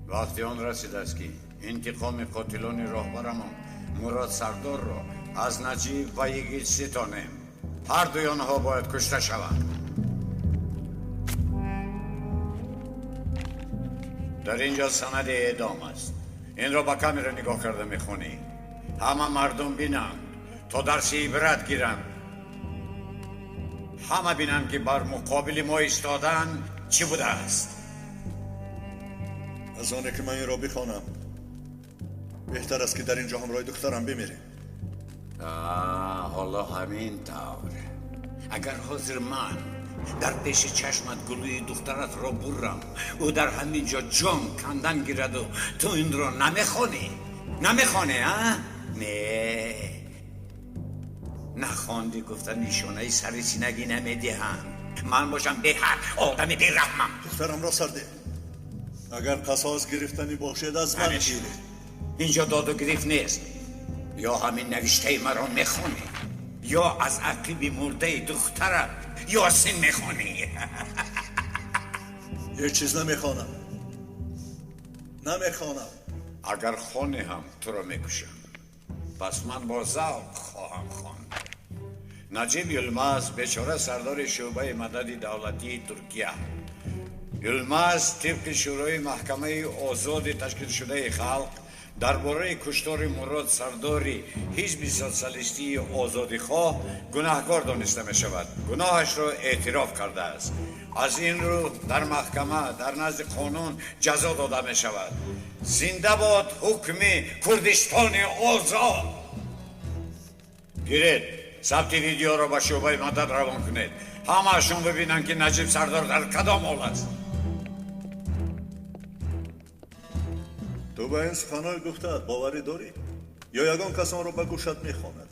وقتی آن رسید است که انتقام قاتلان راهبرمان مراد سردار را از نجیب و یگیج ستانیم، هر دوی آنها باید کشته شوند. در اینجا سند اعدام است. این را با کامیرا نگاه کرده میخونی. همه مردم بینند تا درس عبرت گیرند. همه بینند که بر مقابل ما ایستادن چی بوده است. از آنه که من این را بخوانم بهتر است که در اینجا همراه دخترم بمیریم. حالا همین طور. اگر حاضر من در پیش چشمت گلوی دخترت را برم او در همین جا جان کندن گیرد و تو این را نمیخوانی ها؟ نه نخواندی گفتن نشانه سر سینگی نمیدهند. من باشم به حق آدم بیرحمم. دخترم را سرده. اگر قصاص گرفتنی باشد از من گیره. اینجا داد و گریفت نیست. یا همین نوشته مرا میخونی یا از عقیب مرده دخترت یاسین میخونی. یه چیز نمیخوانم. اگر خونه هم تو را میکشم پس من با ذوق خواهم خواند. نجیب یلماز بیچاره سردار شعبه مدد دولتی ترکیه. یلماز طبق شورای محکمه آزاد تشکیل شده خلق درباره کشتار مراد سرداری حزب سوسیالیستی آزادیخواه گناهکار دانسته می شود. گناهش را اعتراف کرده است. از این رو در محکمه در نزد قانون جزا داده می شود. زنده باد حکم کردستان آزاد. گیرید ثبت ویدیو را به شعبه مدد روان کنید. همه اشون ببینن که نجیب سردار در کدام حال است. تو به این سخنهای گفته‌ات باوری داری؟ یا یگان کسان را به گوشت میخواند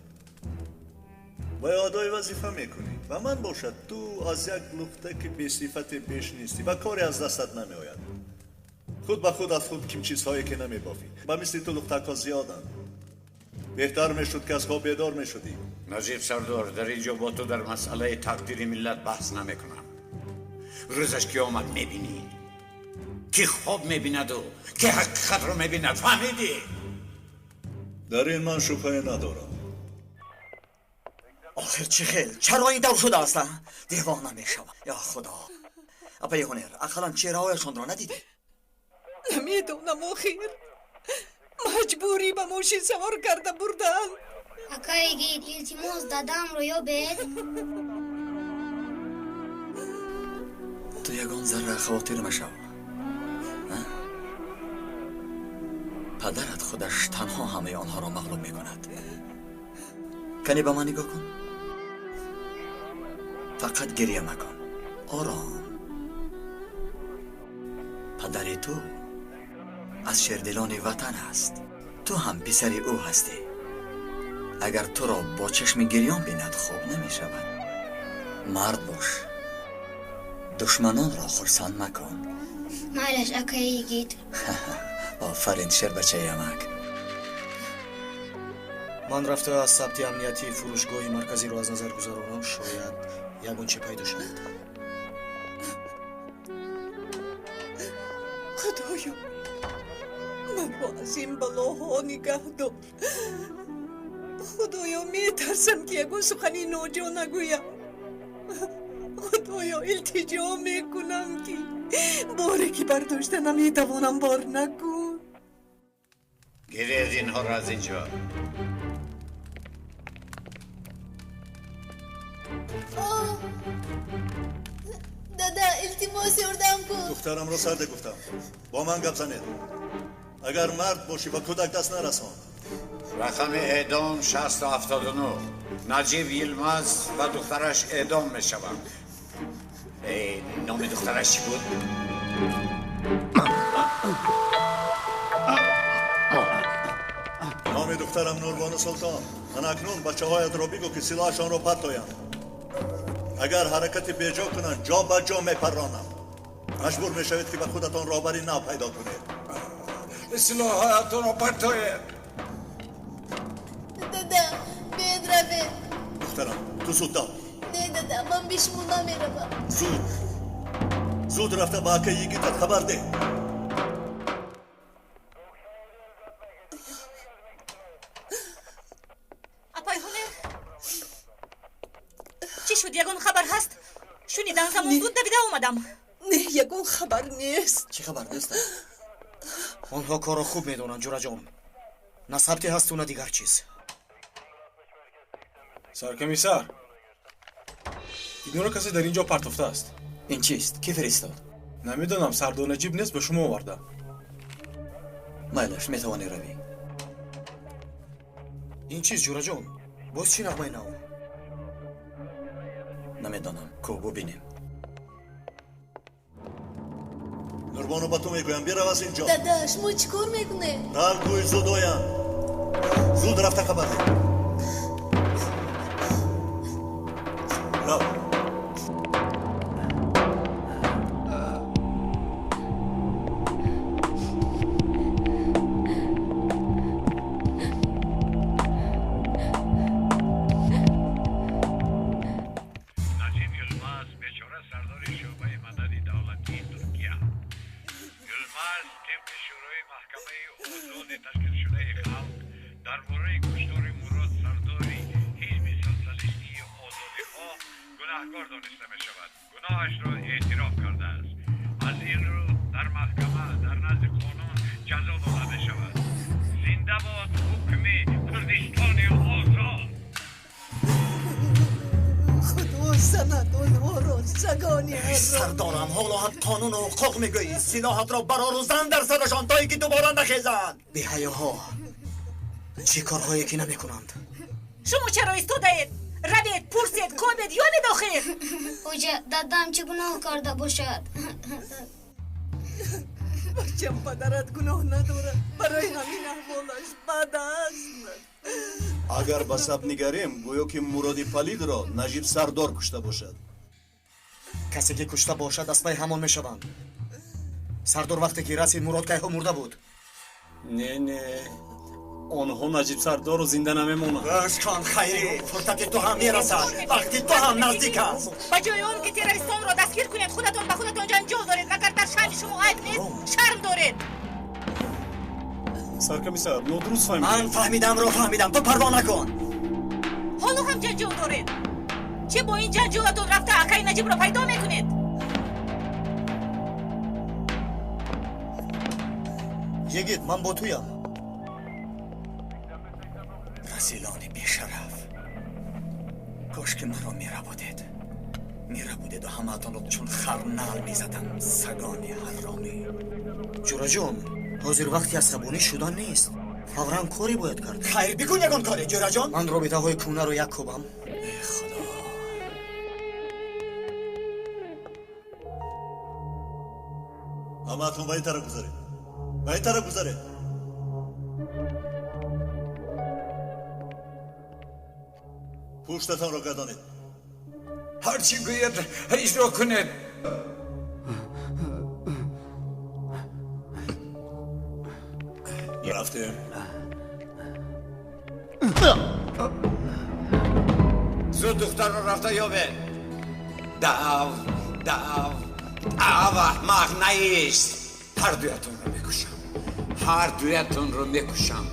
و ادای وظیفه میکنی و من باشد تو از یک لخته که بی صفت بیش نیستی و کاری از دستت نمیآید. خود به خود از خود کم چیزهایی که نمیبافی و مثل تو لختک‌ها زیادند. بهتر میشد که از خواب بیدار میشدی. نجیب سردار در اینجا با تو در مسئله تقدیر ملت بحث نمیکنم. روزش قیامت میبینی که خواب میبیند و که حقیقت رو میبیند. فهمیدی؟ در این من شبهه ندارم. آخر چه خیل؟ چرا این دور شده اصلا؟ دیوانه میشوم. یا خدا. اپای هنر اقلا چهره‌هایشان را ندیده؟ نمیدونم آخر. مجبوری به موشی سوار کرده بردن. اکایگی التماس دادم رو یا بید. تو یگان ذره خاطر مشو. پدرت خودش تنها همه آنها را مغلوب میکند. کنی به من نگاه کن. فقط گریه مکن. آرام. پدر تو از شیردلان وطن است. تو هم پسر او هستی. اگر تو را با چشم گریان بیند خوب نمی شود. مرد باش. دشمنان را خرسند مکن. مالش اکایگید. آفرین شیر بچه یمک. من رفته از ثبت امنیتی فروشگاه مرکزی رو از نظر گذارونم. شاید یگونچه پیدا شود. خدایا من رو از این بلاها نگه دار. خدایا میترسم که یگون سخنی ناجا نگویم. خدایا التجا میکنم که باری که برداشته نمیتوانم بار نکن. گیرید اینها را از اینجا. دادا التماس یردم کن. دخترم را سرده گفتم. با من گپ زنید. اگر مرد باشی با کودک دست نرسان. رقم اعدام 6079. نجیب یلماز و دخترش اعدام می شوند. نام دخترش چی بود؟ نام دخترم نوربانو سلطان. من اکنون بچه هایت را بگو که سلاحشان را پتویند. اگر حرکت بیجا کنند جا به جا میپرانم. مجبور میشوید که به خودتان راهبری نو پیدا کنید. سلاحاتون را پتوید. دادا بید روید. دخترم تو زود دار. نه دادا من بیشمون نمیروم. زود رفته با اکه یگیتت خبر ده. یگان خبر هست شنیدن زمان بود دویده اومدم. نه یکون خبر نیست. چی خبر دوستم؟ آنها کارو خوب میدونن جورا جان. نه ثبتی هست و نه دیگر چیز. سرکمیسر ایدون کسی در اینجا پرتفته است. این چیست؟ کی فرستاد؟ نمیدونم سردار نجیب نیست به شما آورده. مایلش میتوانی روی. این چیز جورا جان؟ باز چی نغمه نو؟ نمیدونم کو ببینیم. نوربانو با تو میگویم بیا از اینجا. دادا شما چیکار میکنه؟ رال گوی زود آیم. زود رفته خبر ده. رو. نجیب یلماز بیچاره سردار شعبه مدد دولتی ترکیه. یلماز طبق شورای محکمه اوضاع تشکیل شده خلق درباره کشتار مراد سرداری حزب سوسیالیستی آزادیخواه گناهکار دانسته می شود. گناهش را اعتراف کرده است. از این رو در محکمه در نزد قانون جزا داده می شود. زنده باد حکم کردستان آزاد. خدا سند اونها رو سگانی ها رو. سردارم حالا هم قانون و حقوق میگویی. سلاحت را براروزن در سرشان تا اینکه دوباره نخیزند. بی حیاها چی کارهایی که نمیکنند؟ شما چرا ایستادید؟ روید پرسید کابید یا نداخل. اوجا دادم چه گناه کرده باشد؟ بچم پدرت گناه نداره. برای همین احوالش بد است. اگر به سب نگریم گویا که مرادی پلید را نجیب سردار کشته باشد. کسی که کشته باشد از پای همان میشوند. سردار وقتی که رسید مراد که مرده بود. نه آنها نجیب سردار رو زنده نمیمونند. اشکان خیری فرصت تو هم میرسد وقتی تو هم نزدیک است. با جای اون که تروریستان را دستگیر کنید خودتون به خودتون جنجال دارید. مگر در شأن شما عیب نیست؟ شرم دارید. سرکمیسر نادرست من فهمیدید. فهمیدم رو فهمیدم تو پروا نکن. حالا هم جنجال دارید. چه با این جنجالتون رفته اکای نجیب را پیدا میکنید؟ یگید من با تویم. رسیلان بیشرف کاش که مرا میره بودید و همه‌تان رو چون خرنال میزدم. سگانی حرامی. جورا جون حاضر وقتی عصبانی شدن نیست. فوراً کاری باید کرد. خیر بکن یکان کاری جورا جان. من رابطه های کونه رو یک کوبم. ای خدا. اما اتون به این طرف گذارید. به این طرف گذارید. پوشتتان را گردانید. هرچی گوید اجرا کنید. رفتیم. زود دختر رو رفته یابه. داو احمق نیست. هر دویتون رو میکشم.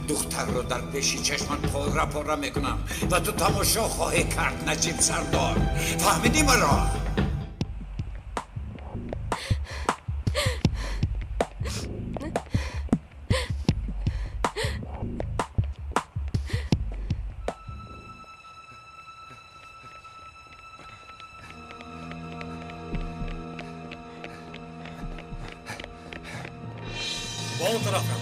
دختر رو در پیشی چشمان پاره میکنم و تو تماشا خواهی کرد نجیب سردار. فهمیدی مرا؟ با اون طرف رو.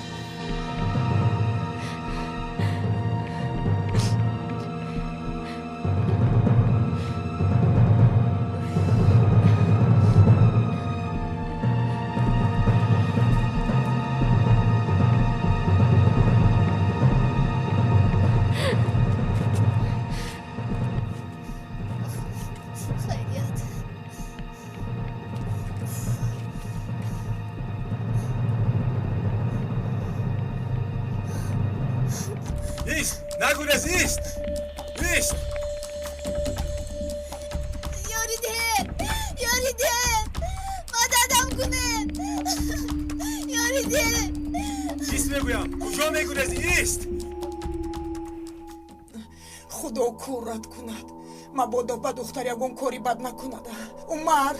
خیریت. نیست نگونست نیست. یاریده مددم کنه. یاریده نیست میگویم کجا میگونست نیست. خدا کورت کند. مبادا با دختر یگون کاری بد نکنده. عمر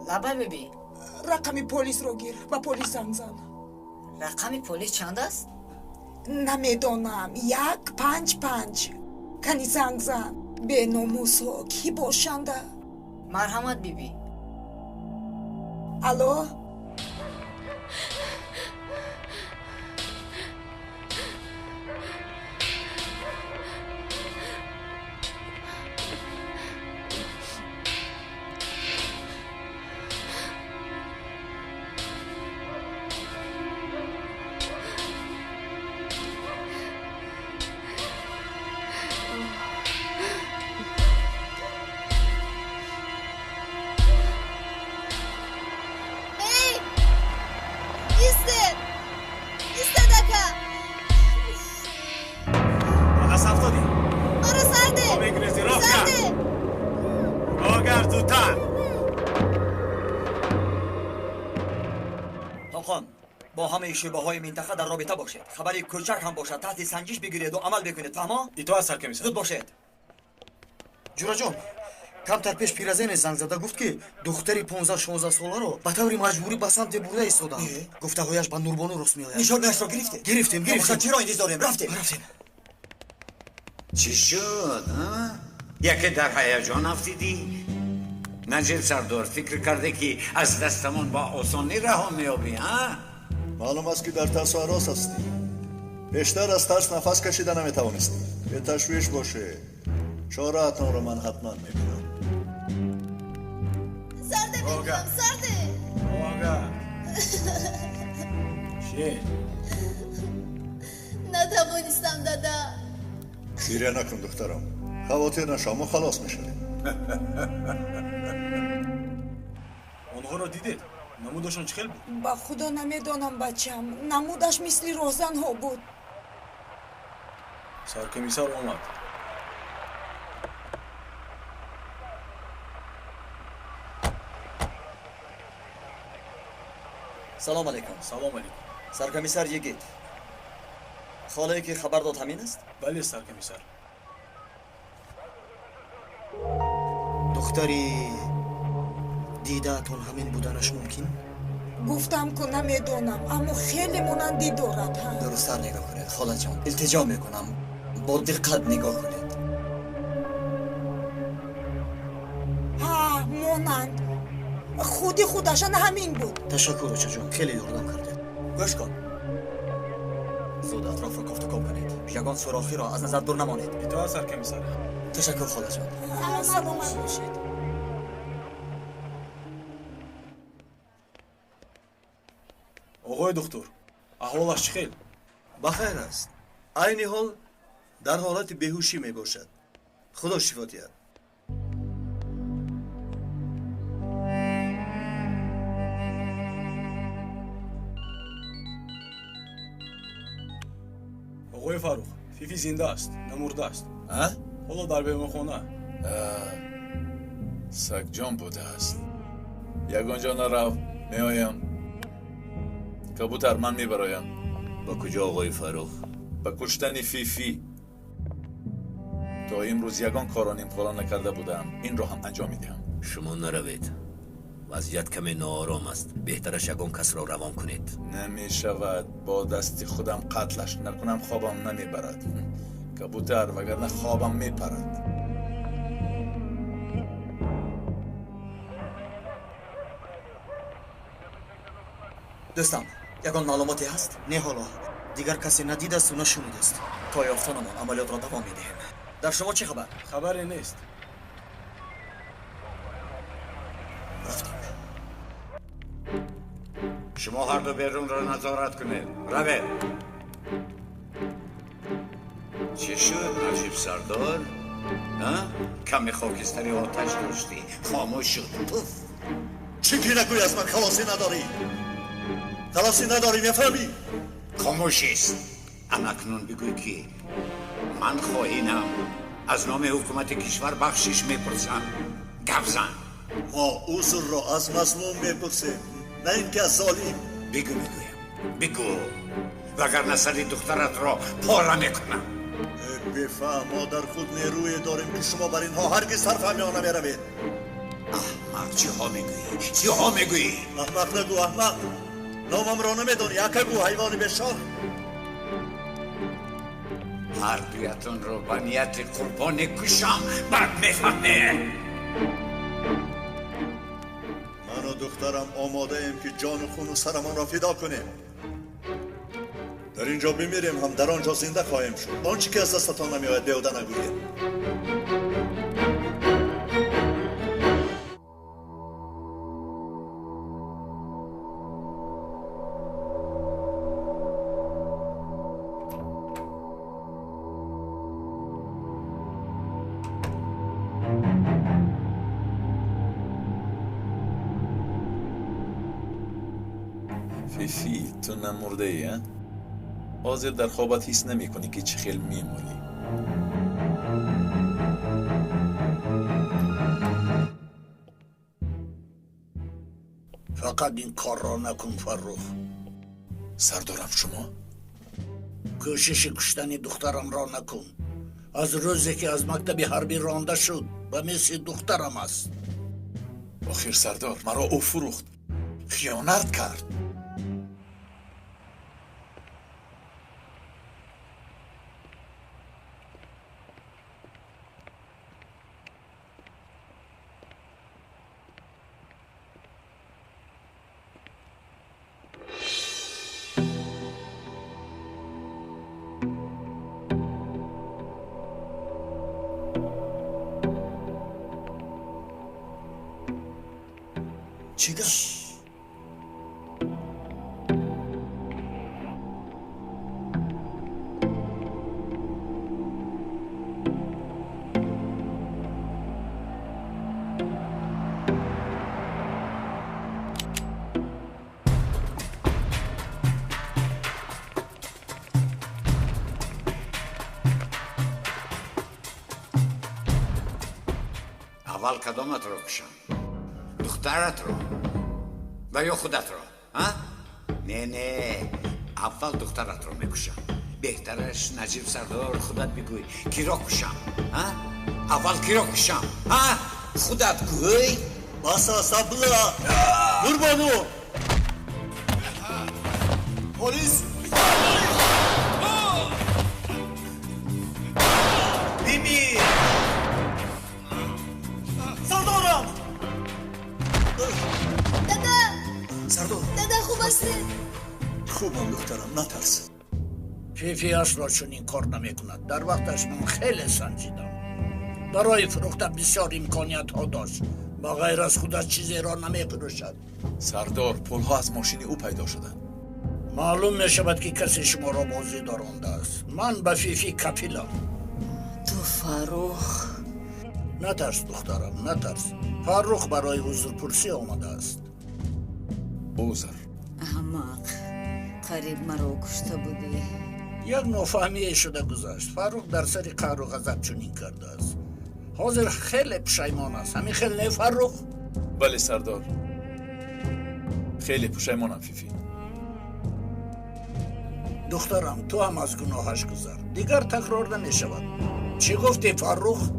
لبه ببی رقم پلیس رو گیر و پلیس زنگ زن. رقم پلیس چند است؟ نمیدونم 155 کنی زنگ زن. به ناموسو کی باشنده؟ مرحمت بیبی. الو ای ایسته دکا آقا افتادی مرا سرده بگریزی راه کرد سرده آگر زودتر خان با همه شبه های منطقه در رابطه باشید. خبری کوچک هم باشد تحت سنجش بگیرید و عمل بکنید. فهمه؟ ایتو از سرکمیسر زود باشید. جورا جان کمتر پیش پیرزن زنگ زده گفت که دختری 15-16 ساله رو به طور مجبوری به سمت برده ایستاده. گفته هایش به نوربانو رسم میآید. نشانش را گرفتیم. چرا اینجا داریم؟ رفتیم. چی شد ها؟ یکی در هیجان افتیدی؟ نجیب سردار فکر کرده که از دستمون با آسانی رها میابی ها؟ معلوم است که در ترس و هراس هستی. بیشتر از ترس نفس کشیده نمیتوانستی. به تشویش باشه. چاره‌تان رو من حتما میبینم. سرده میگم سرده آگر چیه؟ نتوانستم دادا گریه نکن دخترم. خواطر نشو ما خلاص میشویم. آنها رو دیدید؟ نمودشون چخیل بود؟ با خدا نمیدونم بچم. نمودش مثل روزن ها بود. سرکمیسر اومد سلام علیکم. سلام علیکم. سرکمیسر یگید خاله که خبر داد همین است؟ بله سرکمیسر. دختری دیدهتون همین بودنش ممکن؟ گفتم که نمیدونم اما خیلی مانندی دارد. ها درست‌تر نگاه کنید خاله جان. التجا میکنم با دقت نگاه کنید. ها مانند خودشان همین بود. تشکر بچه جان خیلی یاردم کردید. گوش کن زود اطراف را کفت و کام کنید. یگان سوراخی را از نظر دور نمانید. ایتو از سرکمیسر. تشکر خاله جان. سلامت باشید. آقای دکتر احوالش چخیل؟ بخیر است. عین حال در حالت بیهوشی می باشد. خدا شفا دهد. آقای فاروق فیفی زنده است نمرده است. ها؟ حالا در بیمخانه. سگ جان بوده است. یگان جان رو میآیم. کبوتر من میبرایم. با کجا آقای فاروق؟ به کشتن فیفی. تا امروز یگان کارانیم کارا نکرده بودم. این رو هم انجام میدهم. شما نروید. وضعیت کمی ناآرام است. بهترش یگان کس را روان کنید. نمی شود. با دست خودم قتلش نکنم خوابم نمیبرد. کبوتر وگرنه خوابم میپرد. دوستان یگان معلوماتی هست؟ نه حالا دیگر کسی ندیده است و نشنیده است. تا یافتنمان عملیات را دوام میدهیم. در شما چه خبر؟ خبری نیست. رفتیم. شما هر دو بیرون را نظارت کنید. روید. چه شد نجیب سردار؟ کمی خاکستری آتش داشتی خاموش شد. پف. چی که نگوی از من خلاصی نداری؟ خلاصی نداری میفهمی؟ خاموشیست. اکنون بگوی که من خواهینم از نام حکومت کشور بخشش میپرسم. گپ زن. ما عذر را از مظلوم میپرسیم نه اینکه از ظالم. بگو وگرنه سر دخترت را پاره میکنم. بفهم ما در خود نیروی داریم که شما بر اینها هرگز حرف همیانه نمیروید. احمق چی ها میگویی؟ چی ها میگویی؟ احمق نگو احمق. نامم را نمیدانی یکگو حیوان بشاه. هر دویتون رو با نیت قربان کشم بعد میفهمه. من و دخترم آماده ایم که جان و خون و سرمان را فدا کنیم. در اینجا بمیریم هم در آنجا زنده خواهیم شد. آنچه که از دستتان نمیآید بیهوده نگویید. فیفی تو نمرده ای ها؟ حاضر در خوابت حس نمی کنی که چه خیل میمونی. فقط این کار را نکن فرخ. سردارم شما؟ کوشش کشتن دخترم را نکن. از روزی که از مکتب حربی رانده شد و مثل دخترم است. آخر سردار مرا او فروخت، خیانت کرد. چیکار؟ اول کدامت رو کشم؟ دخترت رو و یا خودت رو؟ ها؟ نه اول دخترت رو میکشم. بهترش نجیب سردار خودت بگوی کی را کشم؟ ها؟ اول کی را کشم؟ ها؟ خودت گوی؟ باسا سابلا قربانو پلیس بیمی سردارم. دادا خوب هستی؟ خوبم دخترم نترس. فیفی اصلا چون این کار نمی کند. در وقتش من خیلی سنجیدم. برای فروختن بسیار امکانیت ها داشت. با غیر از خودش چیزی را نمی فروشد. سردار پلها از ماشین او پیدا شدند. معلوم می شود که کسی شما را بازی دارنده است. من به فیفی کپیلم. تو فروخ؟ نترس دخترم نترس. فروخ برای حضور پرسی آمده است. اوزر احمق قریب مرا کشته بودی. یک نافهمی شده گذشت. فروخ در سر قهر و غضب چنین کرده است. حاضر خیلی پشیمان است. همین خیلی نه فروخ؟ بله سردار، خیلی پشیمانم فیفی. دخترم تو هم از گناهش گذر. دیگر تکرار نمی شود. چی گفتی فروخ؟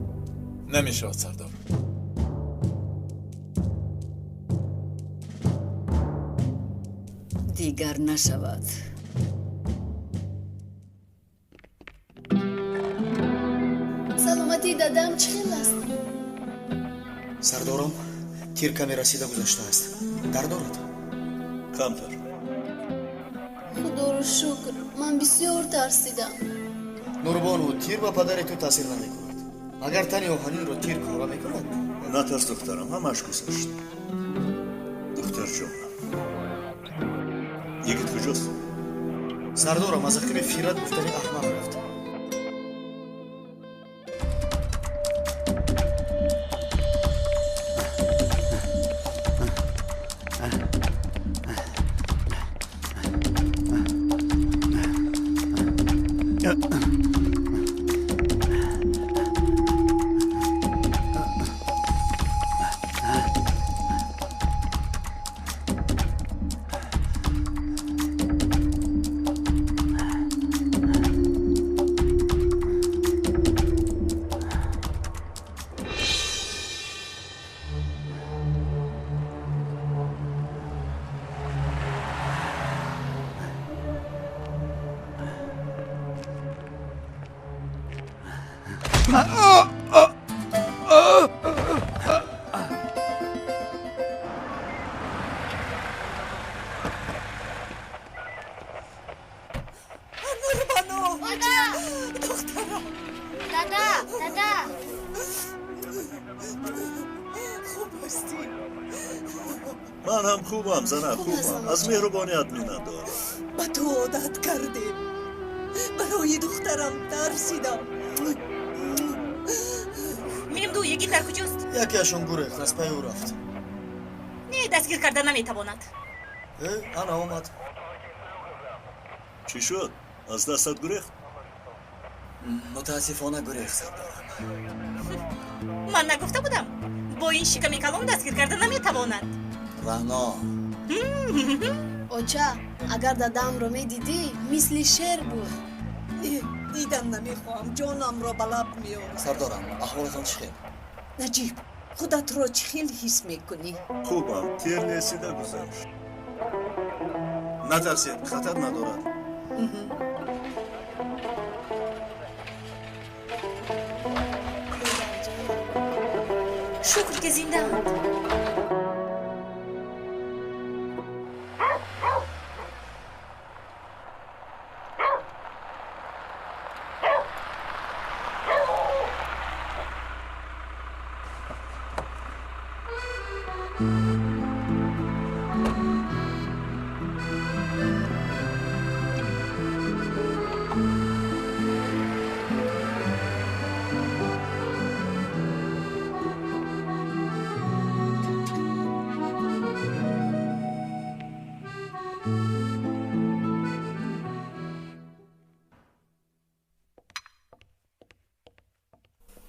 نمی شود سردار. دیگر نشود. سلامتی دادم چه خیلی است؟ سردارم تیر کمی رسیده گذاشته است. درد دارد؟ کمتر. خدا رو شکر من بسیار ترسیدم. نوربانو تیر با پدر تو تاثیر نمی کند. اگر تنی آهنین رو تیر کارا می کند. نترس دخترم همش گذشت. دختر جان یکت کجاست؟ سردارم از اخیر فیرت گفتنی احمق رفت. قربانو مادر دخترم دادا خوب هستی من هم خوبم زنه خوبم از مهربانیت می‌ندارم به تو عادت کردیم برای دخترم ترسیدم میریم دو یکی در کجاست؟ یکیشون گریخت از پی او رفت. نه دستگیر کردن نمیتواند. انا اومد. چی شد؟ از دستت گریخت؟ متاسفانه گریخت سردارم. من نگفته بودم با این شکمی کلان دستگیر کردن نمیتواند. رهنا اوچا اگر دادم رو میدیدی مثل شیر بود. دیدن نمیخواهم جانم را به لب میارم. سردارم احوالتان چخیر؟ نجیب خودت را چه خیلی حس میکنی؟ خوبم تیر رسیده گذشت نترسید خطر ندارد. شکر که زنده اند.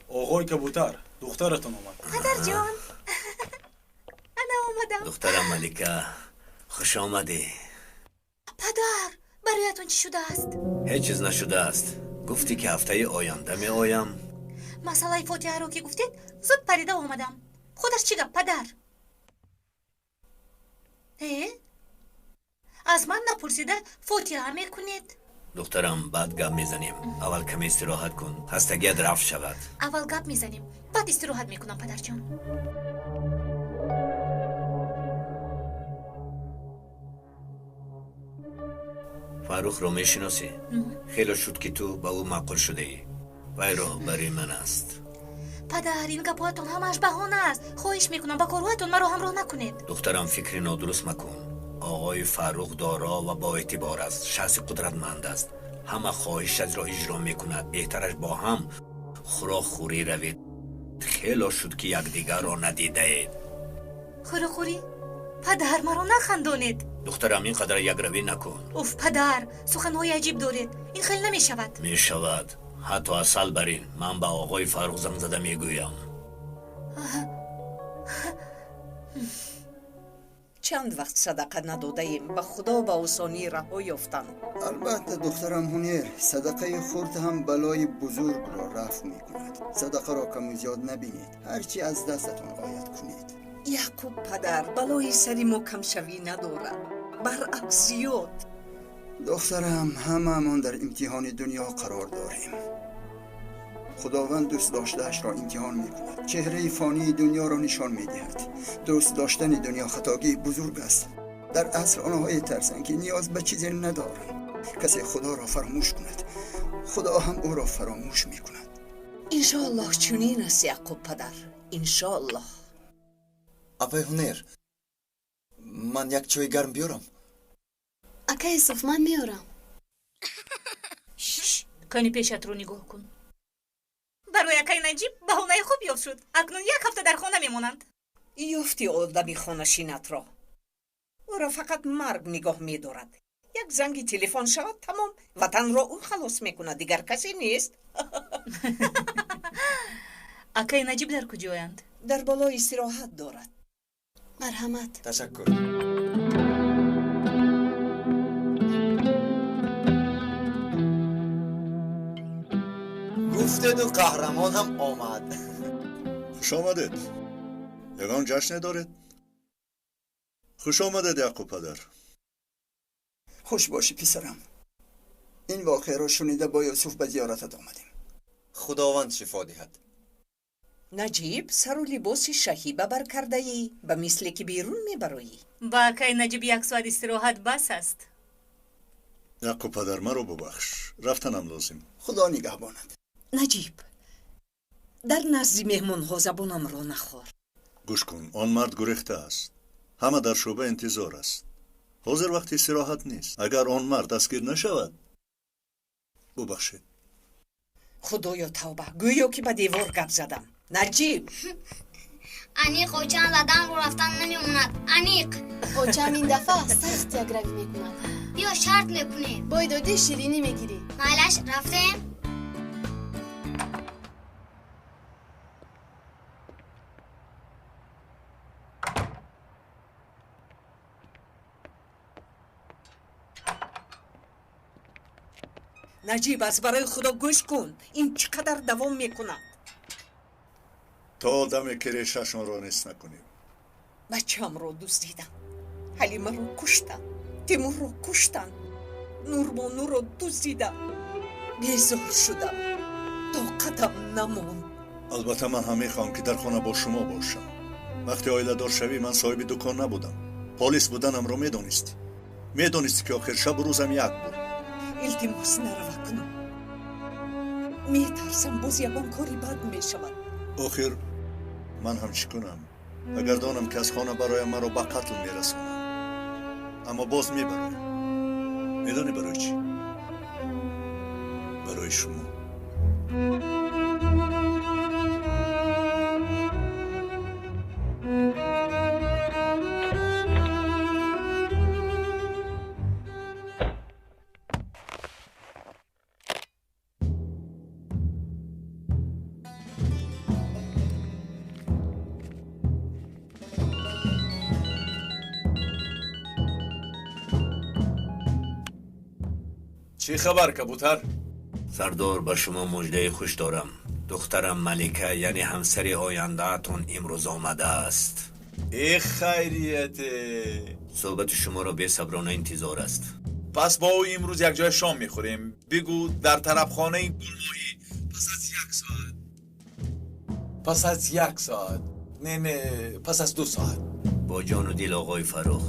آقای کبوتر دخترتون اومد. پدر جان انا آمدم. دخترم ملکه خوش آمدی. پدر برایتون چی شده است؟ هیچ چیز نشده است. گفتی که هفته آینده می آیم. مسئله فاتحه رو که گفتید زود پریده آمدم. خودش چی گفت پدر؟ از من نپرسیده فاتحه میکنید؟ دخترم بعد گپ میزنیم. اول کمی استراحت کن. خستگیت رفع شود. اول گپ میزنیم بعد استراحت میکنم پدر جان. فاروق رو میشناسی؟ خیلی شد که تو با او معقول شده ای. وی راهبری من است. پدر این گپاتون همش بهانه است. خواهش میکنم با کارهاتون مرا همراه نکنید. دخترم فکر نادرست مکن. آقای فاروق دارا و با اعتبار است. شخص قدرتمند است. همه خواهشت را اجرا میکند. بهترش با هم خوراخوری روید. خیلی شد که یکدیگر را ندیده اید. خوراخوری؟ پدر مرا نخندانید. دخترم اینقدر یک روی نکن. اوف پدر سخنهای عجیب دارید. این خیلی نمیشود. میشود. حتی اصل برین من به آقای فاروق زنگ زده میگویم. چند وقت صدقه نداده ایم به خدا به آسانی رها یافتن. البته دخترم هنیر صدقه خورد هم بلای بزرگ را رفع می کند. صدقه را کم و زیاد نبینید. هرچی از دستتون آید کنید. یعقوب پدر بلای سری ما کم شوی ندارد. برعکس زیاد. دخترم هممون در امتحان دنیا قرار داریم. خداوند دوست داشتهش را امتحان می کند. چهره فانی دنیا را نشان می دهد. دوست داشتن دنیا خطاگی بزرگ است. در اصل آنهایی ترسند که نیاز به چیزی ندارند. کسی خدا را فراموش کند خدا هم او را فراموش می کند. انشاءالله چنین است یعقوب پدر. انشاءالله. اپای هنر من یک چای گرم بیارم. اکا یوسف من میارم. کنی پیشت رو نگاه کن. برای اکای نجیب بهانه خوب یافت شد. اکنون یک هفته در خانه میمونند. یافتی آدمی خانشینت را. او را فقط مرگ نگاه میدارد. یک زنگی تلفن شود تمام وطن را او خلاص میکند. دیگر کسی نیست. اکای نجیب در کجایند؟ در بالای استراحت دارد. مرحمت. تشکر. گفتید و قهرمان هم آمد. خوش آمدید. یگان جشن دارید؟ خوش آمدید یعقوب پدر. خوش باشی پسرم. این واقعه را شنیده با یوسف به زیارتت آمدیم. خداوند شفا دهد. наҷиб сару либоси шаҳиба баркардаӣ ба мисле ки берун мебароӣ. ба кай наҷиб 1 соат истироҳат бас аст. яқуб падар маро бубахш, рафтанам лозим. خدا نگهباند. наҷиб дар назди меҳмонҳо забонамро нахор. гӯш кун, он мард гурехтааст. ҳама дар шӯъба интизор аст. ҳозир вақти истироҳат нест. агар он мард дастгир нашавад, бубахшед. худоё тавба, гӯё ки ба девор гап задам. наҷиб аниқ очан задан ро рафтан намемонад. аниқ очам ин дафъа сахт ягравӣ мекунад. биё шарт мекунем. бой доди ширинӣ мегирӣ. майлаш рафтем. наҷиб аз барои худо гӯш кун, ин чӣ қадар давом мекунад? то даме ки решашонро нест накунем. бачаамро дуздидам, ҳалимаро куштанд, тимурро куштанд, нурбонуро дуздидам. безор шудам, тоқатам намонд. албатта ман ҳам мехоҳам ки дар хона бо шумо бошам. вақте оиладор шавӣ ман соҳиби дукон набудам. полис буданамро медонисти ки охир шабу рӯзам як буд. илтимос нарава кунам, метарсам боз ягон кори бад мешавад. охир ман ҳам чӣ кунам? агар донам ки аз хона бароям маро ба қатл мерасонам, аммо боз мебароям. медонӣ барои чӣ? барои шумо. چی خبر کبوتر؟ سردار به شما مژده خوش دارم. دخترم ملکه یعنی همسر آینده‌تان امروز آمده است. ای خیریته. صحبت شما را به صبرانه انتظار است. پس با او امروز یک جای شام میخوریم. بگو در طرف خانه گلماهی پس از 1 ساعت. پس از 1 ساعت. نه پس از 2 ساعت. با جان و دل آقای فروخ.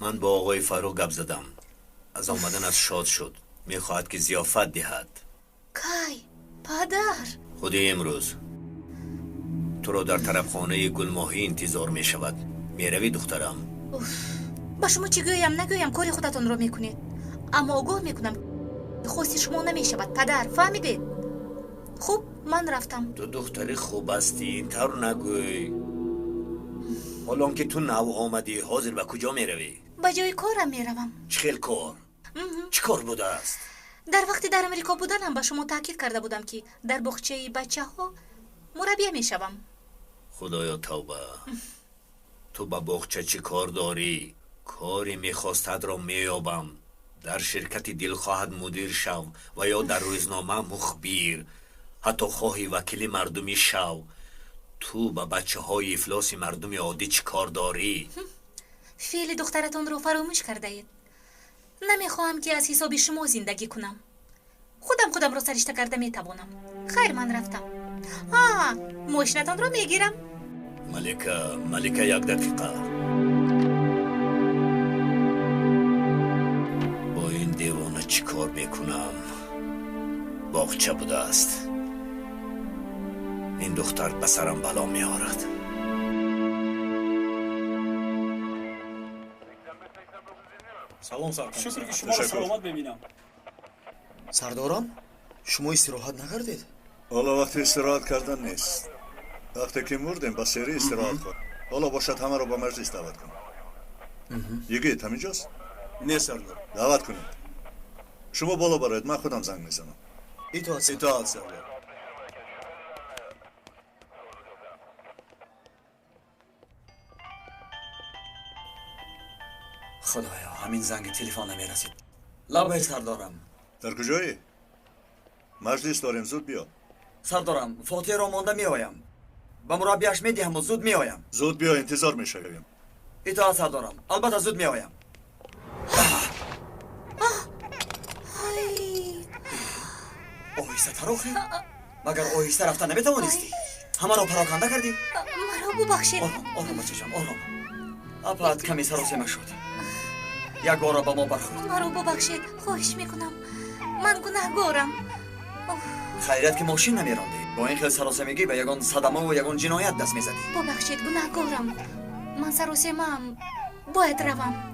من با آقای فاروق گپ زدم. از آمدنش شاد شد. میخواهد که ضیافت دهد. کای پدر، خود امروز تو را در طرف خانه گلماهی انتظار می شود. می روی دخترم؟ با شما چی گویم نگویم کاری خودتان را میکنید، اما آگاه میکنم خواستی شما نمی شود پدر، فهمیدید؟ خوب من رفتم. تو دختری خوب هستی، اینطور نگوی. حالا که تو نو آمدی حاضر به کجا می روی؟ به جای کارم میروم. چه خیل کار؟ چه کار بوده است؟ در وقتی در امریکا بودنم به شما تاکید کرده بودم که در بخچه بچه ها مربیه میشوم. خدایا توبه. تو با بخچه چی کار داری؟ کاری میخواستد را میابم. در شرکت دلخواهد مدیر شو و یا در روزنامه مخبیر، حتی خواهی وکیل مردمی شو. تو با بچه های افلاس مردم عادی چی کار داری؟ فعل دخترتان رو فراموش کرده اید. نمیخواهم که از حساب شما زندگی کنم. خودم رو سرشته کرده میتوانم. خیر من رفتم. ماشینتان رو میگیرم. ملکه 1 دقیقه. با این دیوانه چی کار میکنم؟ باغچه بوده است. این دختر به سرم بلا میارد. سلام سردار. شکر که شما را سلامت ببینم. سردارم شما استراحت نکردید؟ حالا وقت استراحت کردن نیست. وقتی که مردیم با سری استراحت کن. حالا باشد همه رو با مجلس دعوت کن. یگید همینجاست؟ نه سردار. دعوت کنید. شما بالا براید، من خودم زنگ میزنم. اطاعت سردار. خدایا همین زنگ تلفن نمیرسید. لبیک سردارم. در کجایی؟ مجلس داریم، زود بیا. سردارم فاتحه را مانده میآیم. با مربیش میدهم و زود میآیم. زود بیا، انتظار میشویم. اطاعت سردارم. البته زود میآیم. آهسته تراخی؟ مگر آهسته رفتن نمیتوانستی؟ همه را پراکنده کردی؟ مرا ببخشید. آرام بچه‌جان، آرام. اپات کمی سراسیمه شد. یک بار با ما برخورد. مرا ببخشید. خواهش میکنم. من گناهگارم. خیریت که ماشین نمیراندی. با این خیلی سراسیمگی به یگان صدمه و یگان جنایت دست میزدی. ببخشید گناهگارم. من سراسیمم. باید روم.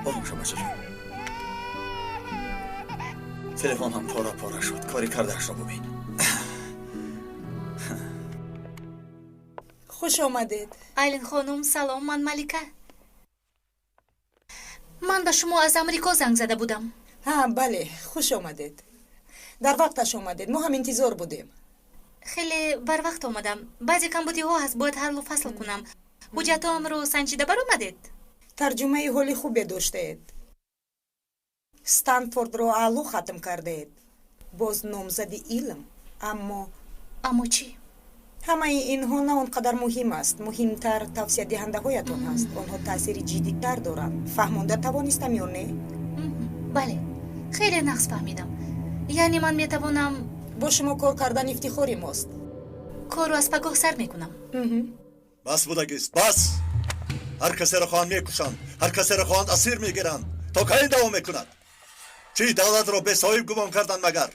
آرام شو بچه جان. تلفن هم پاره شد. کاری کردهش را ببین. خوش آمدید. آیلین خانم سلام، من ملیکه. من به شما از امریکا زنگ زده بودم. بله خوش آمدید. در وقتش آمدید. ما هم انتظار بودیم. خیلی بر وقت آمدم. بعضی کمبودی ها هست باید حل و فصل کنم. حجتام رو سنجیده بر اومدید. ترجمه حالی خوبی داشتید. استنفورد رو اعلی ختم کردید. باز نامزدی علم. اما چی؟ همه اینها نه آنقدر مهم است. مهمتر توصیه دهنده هایتان هست. آنها تاثیر جدی تر دارند. فهمانده توانستم یا نه؟ بله خیلی نقص فهمیدم. یعنی من میتوانم با شما کار کردن افتخاری ماست. کار رو از پگاه سر میکنم. بس بودگیست، بس. هر کسی را خواهند میکشند، هر کسی را خواهند اسیر میگیرند. تا کی دوام میکند؟ چی دولت را به صاحب گمان کردن مگر؟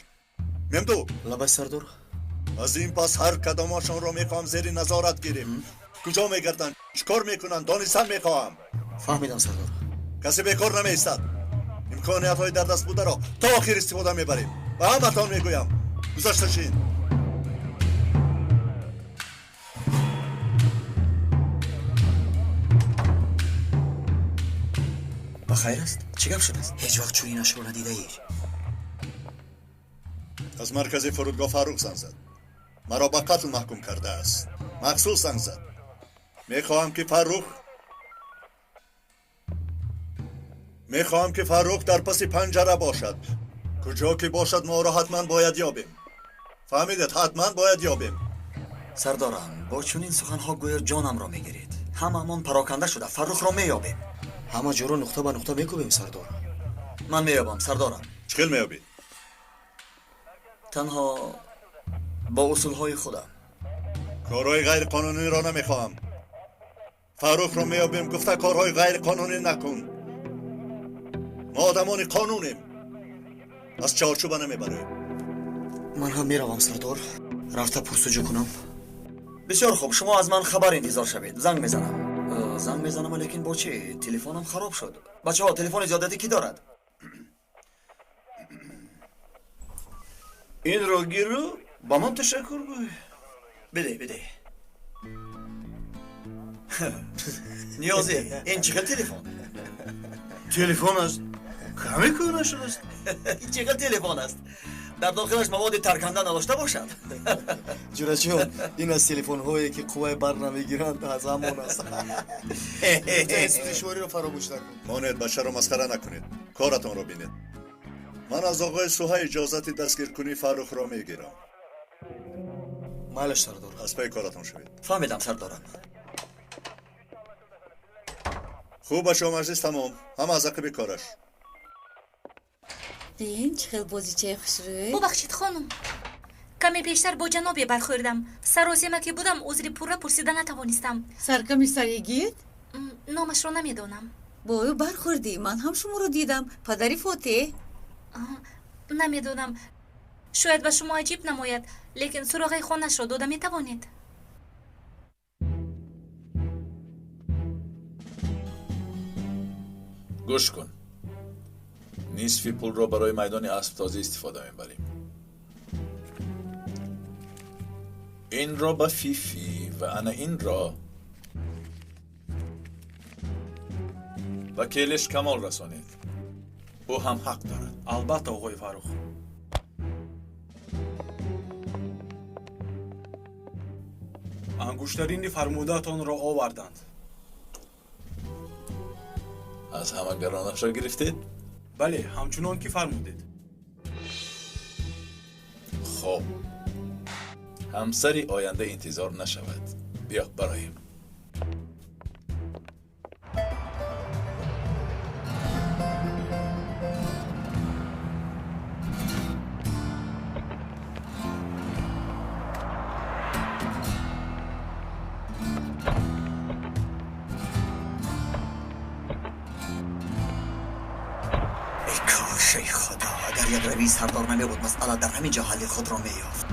ممدو لباس سردار. از این پس هر کدامشان را میخواهم زیر نظارت گیریم. کجا میگردند؟ چیکار میکنند؟ دانستن میخواهم. فهمیدم سردار. کسی بیکار نمیستد. امکانیت های در دست بوده را تا آخر استفاده میبریم. و همتان میگویم گذشته شین. بخیر است؟ چه گپ شده است؟ هیچ وقت چنینش رو ندیده ای؟ از مرکزی فرودگاه فاروق زنگ زد. مرا به قتل محکوم کرده است. مخصوص زنگ زد. میخواهم که فاروق در پس پنجره باشد. کجا که باشد ما را حتما باید یابیم. فهمیدید؟ حتما باید یابیم. سردارم با چنین سخنها گویا جانم را میگیرید. هممون پراکنده شده. فاروق را مییابیم. همه جا رو نقطه به نقطه میکوبیم سردار. من مییابم سردارم. چکل مییابی؟ تنها با اصولهای خودم. کارهای غیر قانونی را نمیخواهم. فاروق را مییابیم. گفته کارهای غیر قانونی نکن. ما آدمان قانونیم. از چارچوبه نمیبریم. من هم میروم سردار. رفته پرسجو کنم. بسیار خوب. شما از من خبر انتظار شوید. زنگ میزنم لیکن با چه؟ تلفنم خراب شد. بچه ها تلفن زیادتی کی دارد؟ این رو گیرو با من تشکر گوی. بده نیازی این چقدر تلفن است؟ کمی کنه شده است. این چقدر تلفن است؟ در داخلش مواد ترکنده نداشته باشد. جورجون این از تلفن هایی که قوه بر نمیگیرند از همان است. استشواری رو فراموش نکن. مانید بچه رو مسخره نکنید. کارتون رو بینید. من از آقای سوها اجازت دستگیر کنی فاروق را میگیرم. مالش سردار. از پای کارتون شوید. فهمیدم سردارم. خوب بچه مجلس تمام. هم از عقب کارش. این چه بازیچه خوش روی؟ ببخشید خانم. کمی پیشتر با جنابی برخوردم. سراسیمه که بودم عذری پور را پرسیده نتوانستم. سرکمی سریگید؟ نامش رو نمیدونم. با او برخوردی. من هم شما رو دیدم. پدری فوته؟ نمیدونم. شاید به شما عجیب نماید لیکن سراغ خونش را داده میتوانید. گوش کن. نصف پول را برای میدان اسب تازی استفاده میبریم. این را به فیفی و انا این را وکیلش کمال رسانید. او هم حق دارد. البته آقای فاروق. انگشترین فرموده‌تان را آوردند. از همه گرانش را گرفتید؟ بله همچنان که فرمودید. خب همسری آینده انتظار نشود. بیا برایم. ای خدا، اگر یک روی سردار نمی بود مسئله در همین جا حل خود را می یافت.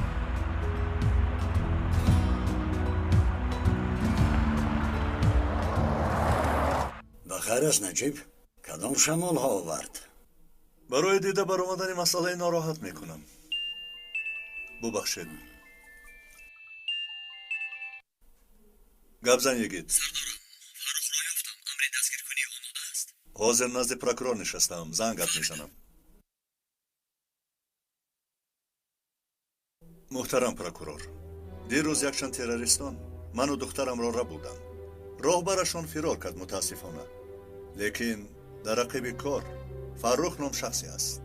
بخیر است نجیب؟ کدام شمال ها آورد؟ برای دیده بر آمدن مسئله ناراحت میکنم. ببخشید. گبزن یگید. حاضر نزد پروکورور نشستم. زنگت میزنم. محترم پروکورور، دیروز یکشان تروریستان من و دخترم را بودند. راهبرشان فرار کرد متاسفانه. لیکن در عقب کار فاروق نام شخصی است.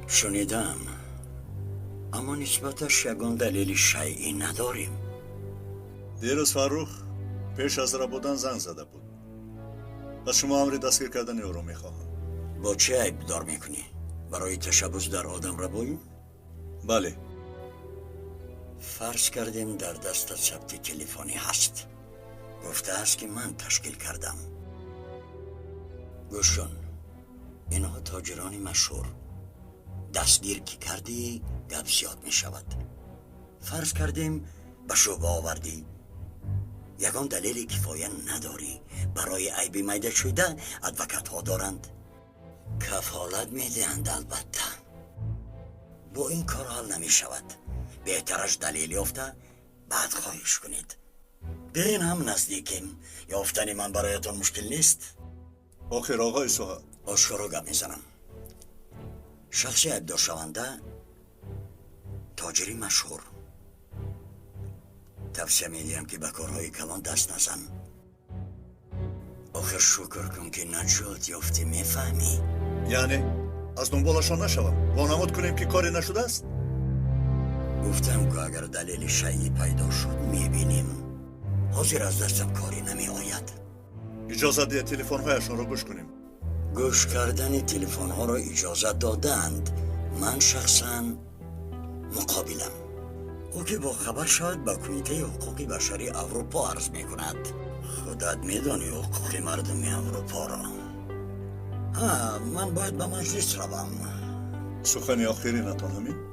شنیدم، اما نسبتش یگان دلیل شیعی نداریم. دیروز فاروق پیش از بودن زنگ زده بود. و شما امر دستگیر کردن او را میخواهم. با چه عیب دار میکنی؟ برای تشبوس در آدم ربایی؟ بله. فرض کردیم در دست ثبت تلفنی هست. گفته است که من تشکیل کردم. گوش کن، اینها تاجران مشهور. دستگیر که کردی گپ زیاد می شود. فرض کردیم به شعبه آوردی، یگان دلیل کفایه نداری. برای عیب میده شده ادوکت ها دارند، کفالت میدهند. البته با این کار حل نمی شود. بهترش دلیل یافته بعد خواهش کنید. به این هم نزدیکیم. یافتن من برایتان مشکل نیست. آخر آقای سوها آشکارا گپ میزنم. شخصی عیبدار شونده تاجری مشهور. توصیه میدیم که به کارهای کلان دست نزن. آخر شکر کن که نجات یافتی. میفهمی؟ یعنی از دنبالشان نشوم، وانمود کنیم که کاری نشده است؟ گفتم که اگر دلیل شیعی پیدا شد میبینیم. حاضر از دستم کاری نمی آید. اجازه ده تلفن هایشان را گوش کنیم. گوش کردن تلفن ها را اجازه دادند. من شخصا مقابلم. او که با خبر شاید با کمیته حقوق بشری اروپا عرض می کند. خودت میدانی حقوق مردم اروپا را. من باید به مجلس روم. سخنی آخری نتان همین؟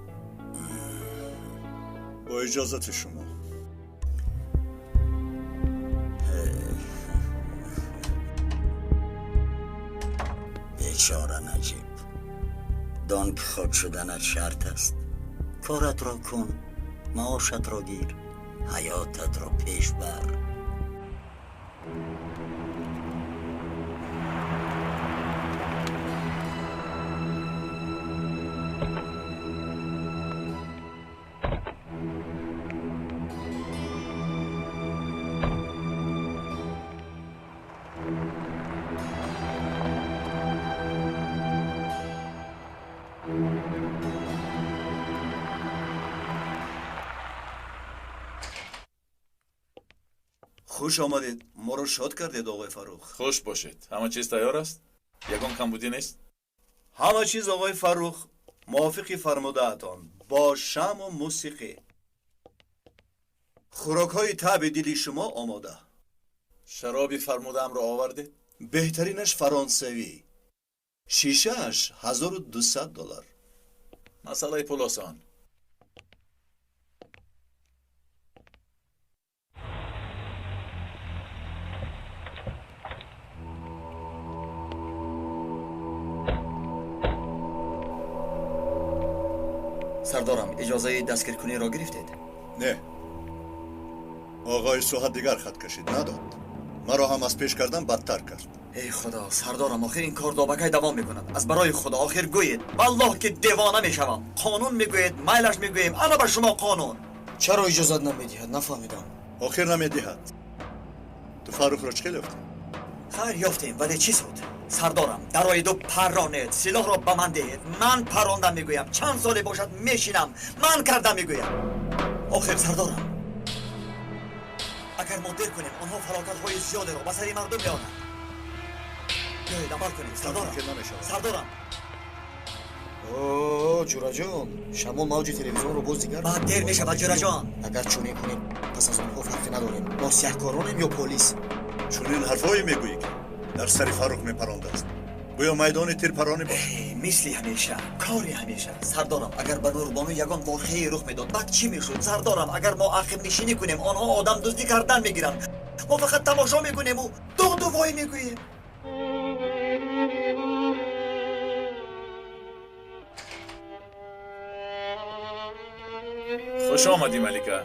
با اجازت شما. بیچاره نجیب، دان که خود شدنت شرط است. کارت را کن، معاشت را گیر، حیاتت را پیش بر. خوش آمدید. ما رو شاد کردید آقای فاروق. خوش باشید. همه چیز تیار است؟ یگان کمبودی نیست؟ همه چیز آقای فاروق موافقی فرموده اتان، با شم و موسیقی. خوراک های طبع دلی شما آماده. شرابی فرمودم را آوردید؟ بهترینش فرانسوی. شیشهش $1200. مسئله پول آسان. سردارم، اجازه دستگیر کنی را گرفتید؟ نه. آقای سوها دیگر خط کشید نداد. مرا هم از پیش کردن بدتر کرد. ای خدا سردارم، آخر این کار دابکه دوام میکند. از برای خدا آخر گویید. والله که دیوانه میشوم. قانون میگوید، میلش میگوییم، انا به شما قانون. چرا اجازت نمیدهد؟ نفهمیدم. آخر نمیدهد. تو فاروق را چه گرفتی؟ خیر یافتیم ولی چی شد؟ سردارم درای دو پرانید سلاح را به من دهید من پراندم میگویم چند سالی باشد میشینم من کردم میگویم آخر سردارم اگر ما دیر کنیم آنها فلاکت های زیاده را به سر مردم میارند بیایید عمل کنیم سردارم اوه جورا جان شما موج تلویزیون رو باز دیگر بعد دیر میشه با جورا جان اگر چونه کنید پس از اونها فرقی نداریم ما سیاهکارانیم یا پلیس چونین حرفایی میگویی که در سر فاروق میپرانده است گویا میدان تیرپرانی باشه مثل همیشه کاری همیشه سردارم اگر به نوربانو یگان واقعی رخ میداد بعد چی میشد سردارم اگر ما عقب نشینی کنیم آنها آدم دزدی کردن میگیرن ما فقط تماشا میکنیم و دو وای میگوییم خوش آمدی ملکه.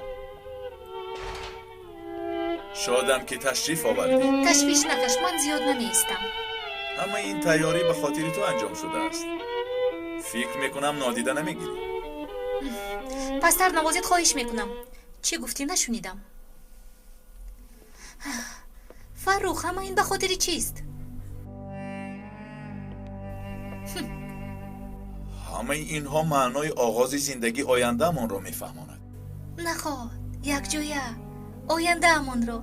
شادم که تشریف آوردی. تشویش نکش من زیاد نمیستم. اما این تیاری به خاطر تو انجام شده است. فکر میکنم نادیده نمیگیری. پس در نوازت خواهش میکنم. چی گفتی نشنیدم. فروخ اما این به خاطر چیست؟ همه اینها معنای آغاز زندگی آینده من رو میفهماند. نخواد یک جویه آینده امان رو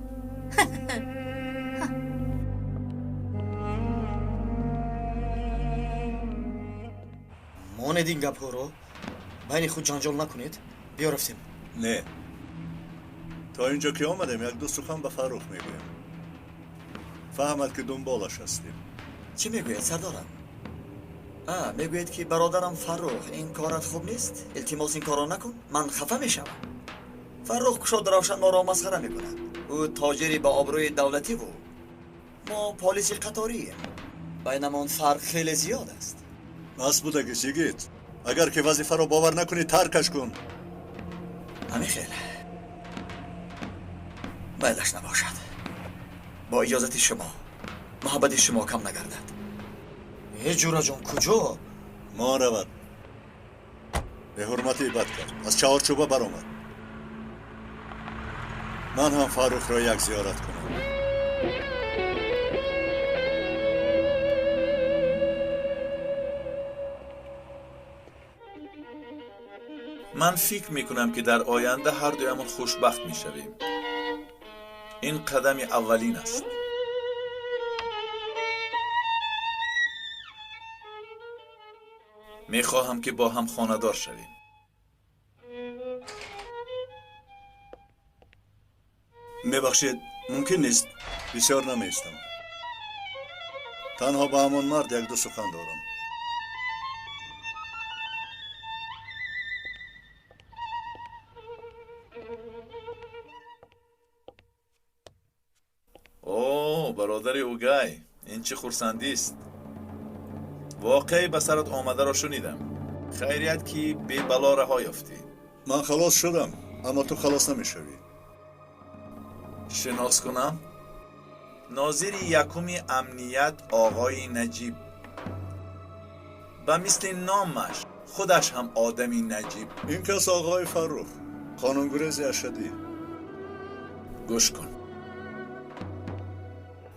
ماند این گپ ها رو بین خود جنجال نکنید بیا رفتیم نه تا اینجا که آمدیم یک دو سخن به فاروق میگویم فهمد که دنبالش هستیم چی میگوید سردارم؟ میگوید که برادرم فروخ این کارت خوب نیست التماس این کارا نکن من خفه میشم فروخ شد روشن ما را مسخره میکند او تاجری با آبروی دولتی بود ما پلیسی قطاریم بینمان فرق خیلی زیاد است بس بوده که سیگید اگر که وظیفه رو باور نکنی ترکش کن همین خیلی بایدش نباشد با اجازت شما محبت شما کم نگردد جورا جان کجا؟ ما رود به حرمتی بد کرد از چهارچوبه برآمد من هم فاروق را یک زیارت کنم من فکر میکنم که در آینده هر دویمون خوشبخت میشویم. این قدم اولین است. میخواهم که با هم خانه‌دار شویم. میبخشید ممکن نیست بسیار نمیستم تنها با همان مرد یک دو سخن دارم اوه برادر اوگای این چه خورسندی است. واقعی به سرت آمده را شنیدم. خیریت که به بلا رها یافتی. من خلاص شدم اما تو خلاص نمیشوی. شناس کنم ناظر یکم امنیت آقای نجیب و مثل نامش خودش هم آدمی نجیب. این کس آقای فاروق قانونگریز اشدی. گوش کن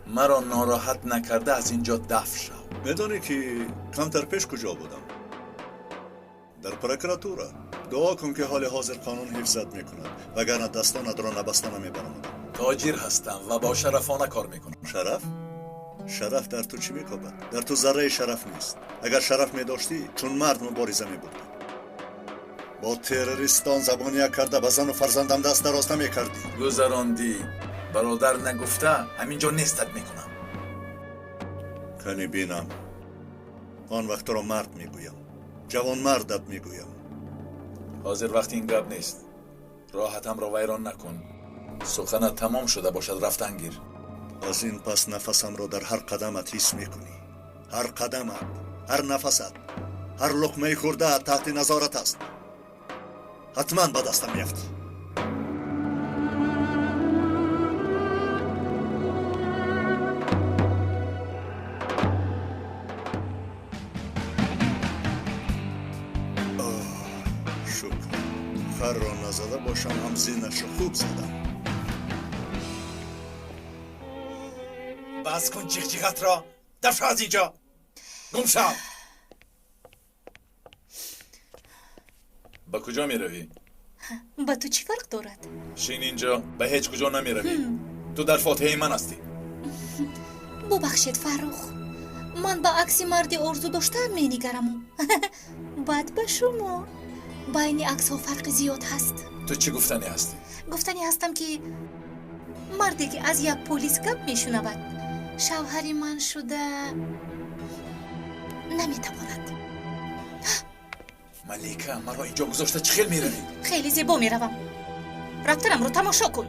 مرا ناراحت نکرده از اینجا دفع شو. میدونی که کمتر پیش کجا بودم؟ در پروکراتورا. دعا کن که حال حاضر قانون حفظت میکند وگرنه دستانت را نبسته نمیبرم. تاجر هستم و با شرفانه کار میکنم. شرف؟ شرف در تو چی میکوبد؟ در تو ذره شرف نیست. اگر شرف میداشتی چون مرد مبارزه میبردی. با تروریستان زبانی کرده به زن و فرزندم دست دراز نمیکردی. گذراندی برادر نگفته همینجا نیستت میکنم. کنی بینم آن وقت را مرد میگویم جوان مردت میگویم. حاضر وقت این گپ نیست. راحتم را ویران نکن. سخنت تمام شده باشد رفتن گیر. از این پس نفسم را در هر قدمت حس میکنی. هر قدمت، هر نفست، هر لقمه خورده تحت نظارت است. حتما به دستم میافتی. خر را نزده باشم هم زینش خوب زدم. به بس کن جیغ جیغت را. دفع از اینجا. گم شو. به کجا می روی؟ با تو چی فرق دارد؟ شین اینجا. به هیچ کجا نمی روی. تو در فاتحه من هستی. ببخشید فرخ، من با عکس مرد ارزو داشتن می نگرم. باید به شما بین عکس ها فرق زیاد هست. تو چی گفتنی هستی؟ گفتنی هستم که مردی که از یک پلیس گپ می شنود شوهری من شده نمی تواند. ملیکه مرا اینجا گذاشته چه خیل می روی؟ خیلی زیبا می روم. رفتنم رو تماشا کن.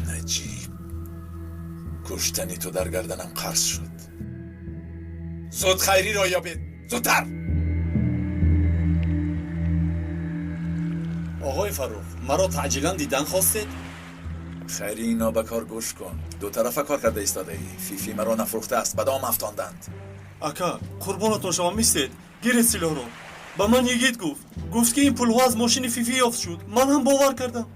عجیب کشتنی تو در گردنم قرص شد. زود خیری را یابید. زودتر. آقای فروخ، مرا تعجیلا دیدن خواستید؟ خیری اینا به کار گوش کن. دو طرفه کار کرده ایستاده ای. فیفی مرا نفروخته است. به دام افتاندند. اکا قربانتون شما میستید. گیرید سلاح رو. به من یگید گفت که این پولها از ماشین فیفی یافت شد. من هم باور کردم.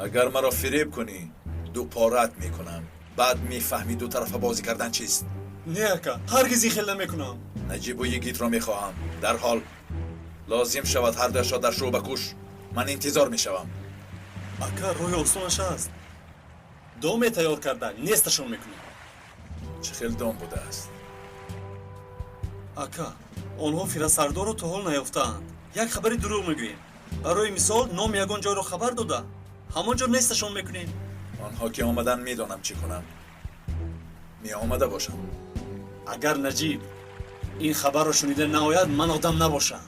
اگر مرا فریب کنی دو پارت میکنم. بعد میفهمی دو طرفه بازی کردن چیست. نه اکا، هرگز این خیل نمیکنم. نجیب و یگیت را میخواهم. در حال لازم شود هر دشت را در شو بکش. من انتظار میشوم. اکا روی آسانش هست. دام تیار کردن نیستشون میکنه. چه خیل دام بوده است؟ اکا آنها فیره سردار رو تا حال نیافتند. یک خبری دروغ میگوییم. برای مثال نام یگان جای رو خبر داده. همانجا نیستشون میکنیم. آنها که آمدن میدانم چی کنم. می آمده باشم. اگر نجیب این خبر رو شنیده نهایت من آدم نباشم.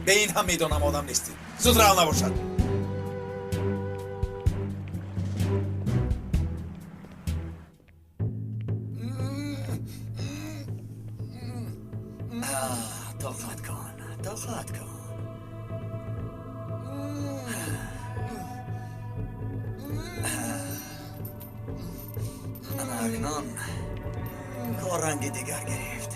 به این هم میدانم آدم نیستی. زود راه نباشد. طاقت کن. اکنون کار رنگ دیگر گرفت.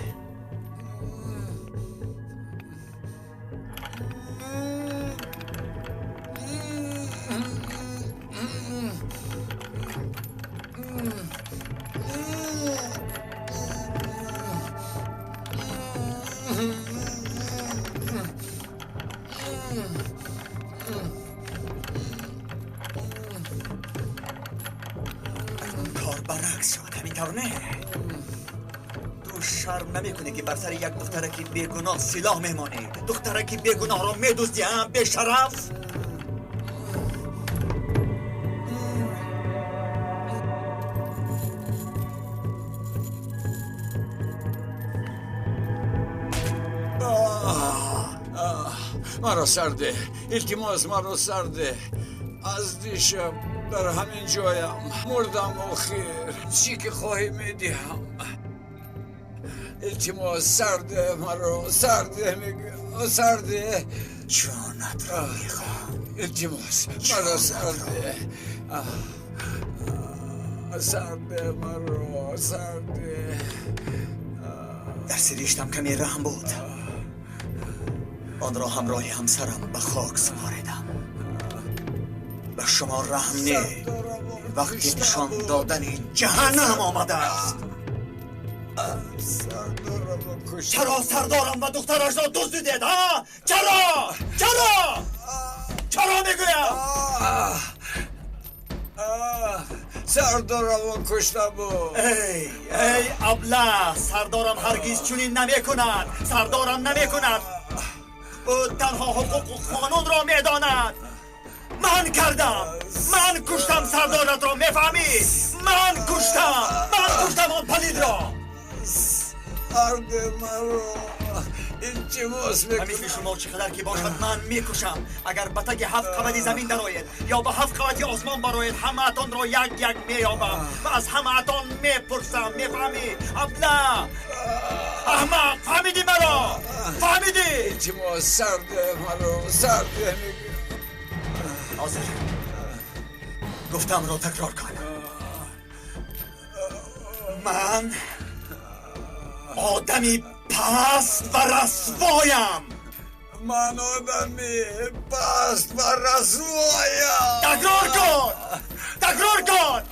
کار برعکس شد. همینطور نه؟ تو شرم نمیکنی که بر سر یک دختره که بیگناه سلاح میمانی؟ دختره که بیگناه را میدوزدی هم به شرف؟ مرا سرده. التماس مرا سرده. از دیشب در همین جایم مردم آخر. چی که خواهی میدیم. التماس سرده مرا. سرده میگم. سرده جانت را میخوام. التماس مرا سرده. سرده مرا. سرده. در سریشتم کمی رحم بود. آن را همراه همسرم به خاک سپاریدم. به شما رحم نه. وقتی نشان دادن این جهنم آمده است. چرا سردارم و دخترش را دزدیدید ها؟ چرا میگویم؟ سردارم کشته بود. ای ابله، سردارم هرگز چنین نمیکند. سردارم نمیکند. او تنها حقوق قانون را میداند. من کردم. من کشتم سردارت را. میفهمی؟ من کشتم آن پلید را. سرده مرا. التماس میکنم. مثل شما چقدر که باشد من میکشم. اگر به تک 7 قبدی زمین درآید یا به 7 قبدی آسمان براید، همه اتان را یک یک مییابم و از همه اتان میپرسم. میفهمی؟ ابله احمق، فهمیدی مرا؟ فهمیدی؟ التماس سرده مرا. سرده میگم. حاضر گفتم را تکرار کن. من آدمی پست و رسوایم. من آدمی پست و رسوایم. تکرار کن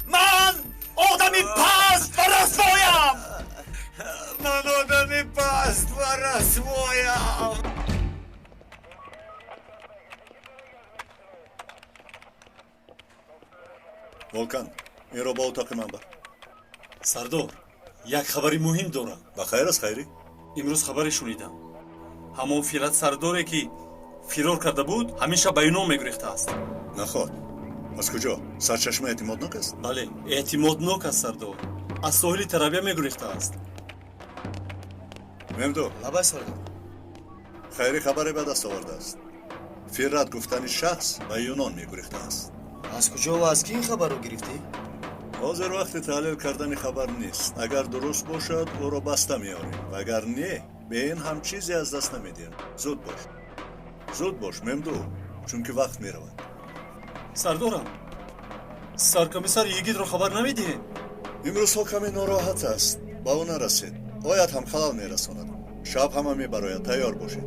من آدمی پست و رسوایم. من آدمی پست و رسوایم. волкан инро ба утоқи ман бар. сардор як хабари муҳим дорам. ба хайр аст хайрӣ? имрӯз хабаре шунидам ҳамон фират сардоре ки фирор карда буд ҳамин шаб ба юнон мегурехтааст. наход аз куҷо? сарчашма эътимоднок аст? бале эътимоднок аст сардор. аз соҳили тарабия мегурехтааст. мемду лабай сардор. хайрӣ хабаре ба даст овардааст. фират гуфтани шахс ба юнон мегурехтааст. аз куҷо ва аз ки ин хабарро гирифтӣ? ҳозир вақти таҳлил кардани хабар нест. агар дуруст бошад ӯро баста меорем, вагар не беин ҳам чизе аз даст намедиҳем. зуд бош мемду, чунки вақт меравад. сардорам саркомиссар йигитро хабар намедиҳем? имрӯзҳо каме нороҳат аст, ба ӯ нарасед. ояд ҳам халал мерасонад. шаб ҳама мебарояд, тайёр бошед.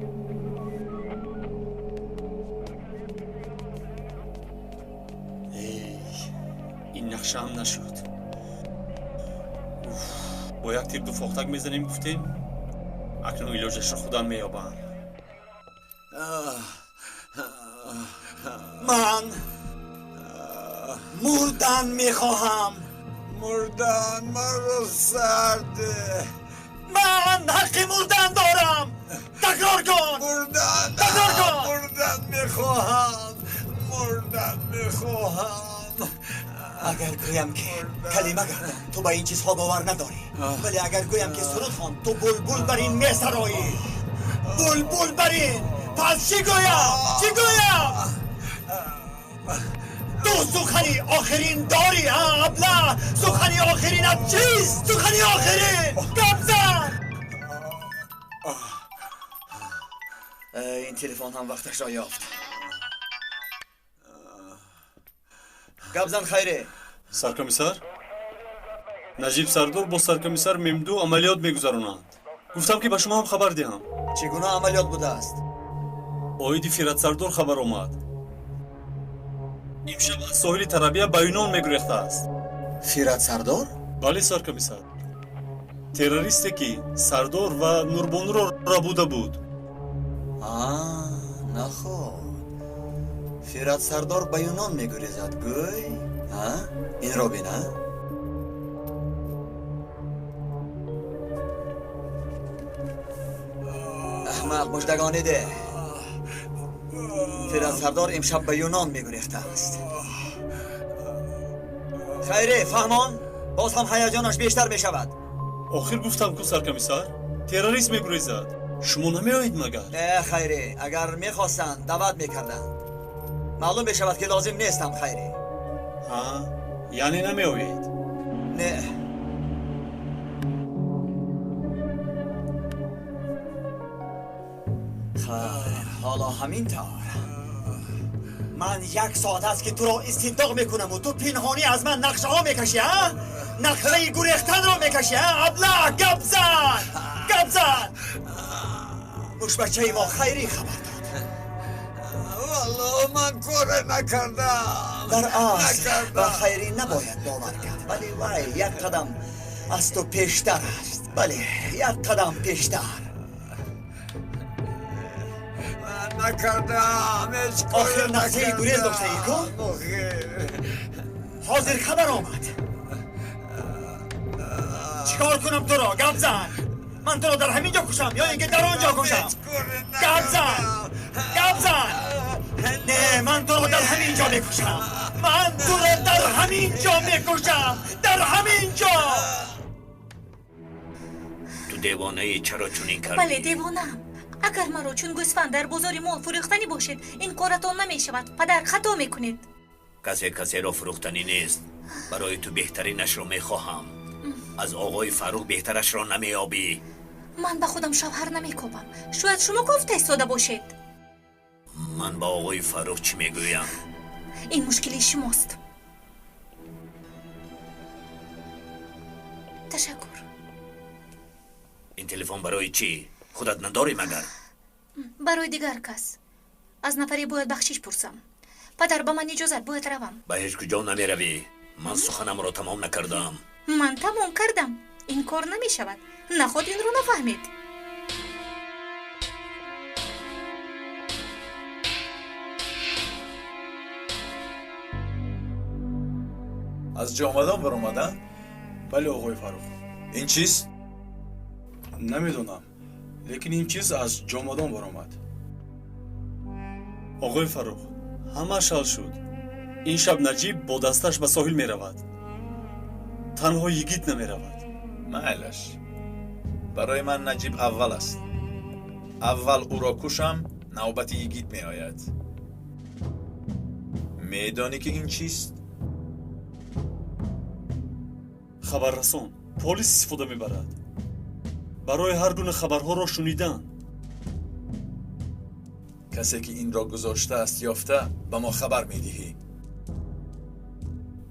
ин нақшаам нашуд. бо як тир дуфохтак мезанем гуфтем. акнун илоҷашро худам меёбам. من مردن میخواهم. مردن مرا سرده. من حق مردن دارم. تکرار کن. مردن میخواهم. مردن میخواهم. اگر گویم که کلمه گردم تو به این چیزها باور نداری، ولی اگر گویم که سرود خوان تو بلبل بر این میسرایی. بلبل بر این. پس چی گویم؟ تو سخنی آخرین داری ابله. سخنی آخرینت چیست؟ سخنی آخرین گپ زن. این تلفن هم وقتش را یافت. گپ زن خیره. سرکمیسر نجیب سردور با سرکمیسر ممدو عملیات میگذرانند. گفتم که به شما هم خبر دهم. چگونه عملیات بوده است؟ اویدی فیرت سردور خبر آمد. امشب از ساحل ترابیه به یونان میگریخته است. فیرت سردور؟ بله سرکمیسر. تروریستی که سردور و نوربانو را ربوده بود. نخود. فیرت سردار به یونان میگریزد گوی؟ این را بینه؟ احمق مژدگانی ده. فیرت سردار امشب به یونان میگریخته است. خیره فهمان؟ باز هم هیجانش بیشتر میشود. آخر گفتم که سرکمیسر تروریست میگریزد. شما نمیایید مگر؟ نه خیره، اگر میخواستند دعوت میکردند. معلوم بشود که لازم نیستم خیره. یعنی نمیایید؟ نه. خیر، حالا همین طور من 1 ساعت است که تو را استنطاق میکنم و تو پنهانی از من نقشه ها میکشی ها؟ نقشه گریختن را میکشی ها؟ ابله گپ زن. مش بچه ما خیری خبر داد. والله من کار نکردم. در اصل و خیری نباید باور کرد، ولی وای 1 قدم از تو پیشتر است. بله 1 قدم پیشتر. من نکردم. آخر نقشه گریز داشته ای کن؟ حاضر خبر آمد. چیکار کنم تو را؟ گپ زن. من تو را در همینجا کشم یا اینکه در آنجا کشم؟ گپ زن. نه، من تو را در همینجا میکشم. در همینجا. تو دیوانه ای؟ چرا چنین کردی؟ بله دیوانم. اگر مرا چون گوسفند در بازار مال فروختنی باشید این کارتان نمی شود. پدر خطا میکنید. کسی را فروختنی نیست. برای تو بهترینش را میخواهم. از آقای فاروق بهترش را نمیابی. من به خودم شوهر نمیکوبم. شاید شما گفته ایستاده باشید. من با آقای فاروق چی میگویم؟ این مشکلی شماست. تشکر. این تلفن برای چی؟ خودت نداری مگر؟ برای دیگر کس از نفری باید بخشش پرسم. پدر با من اجازت باید روم. به هیچ کجا نمی روی. من سخنم را تمام نکردم. من تمام کردم. این کار نمی شود. نخود این رو نفهمید. از جامدان برآمدن؟ بله آقای فاروق. این چیست؟ نمیدونم، لیکن این چیز از جامدان برآمد. آقای فاروق، همه شل شد. این شب نجیب با دستش به ساحل می رود. تنها یگیت نمی رود. معلش، برای من نجیب اول است. اول او را کشم، نوبت یگیت می آید. میدانی که این چیست؟ خبررسان پلیس استفاده میبرد. برای هر گونه خبرها را شنیدن. کسی که این را گذاشته است یافته به ما خبر میدهی.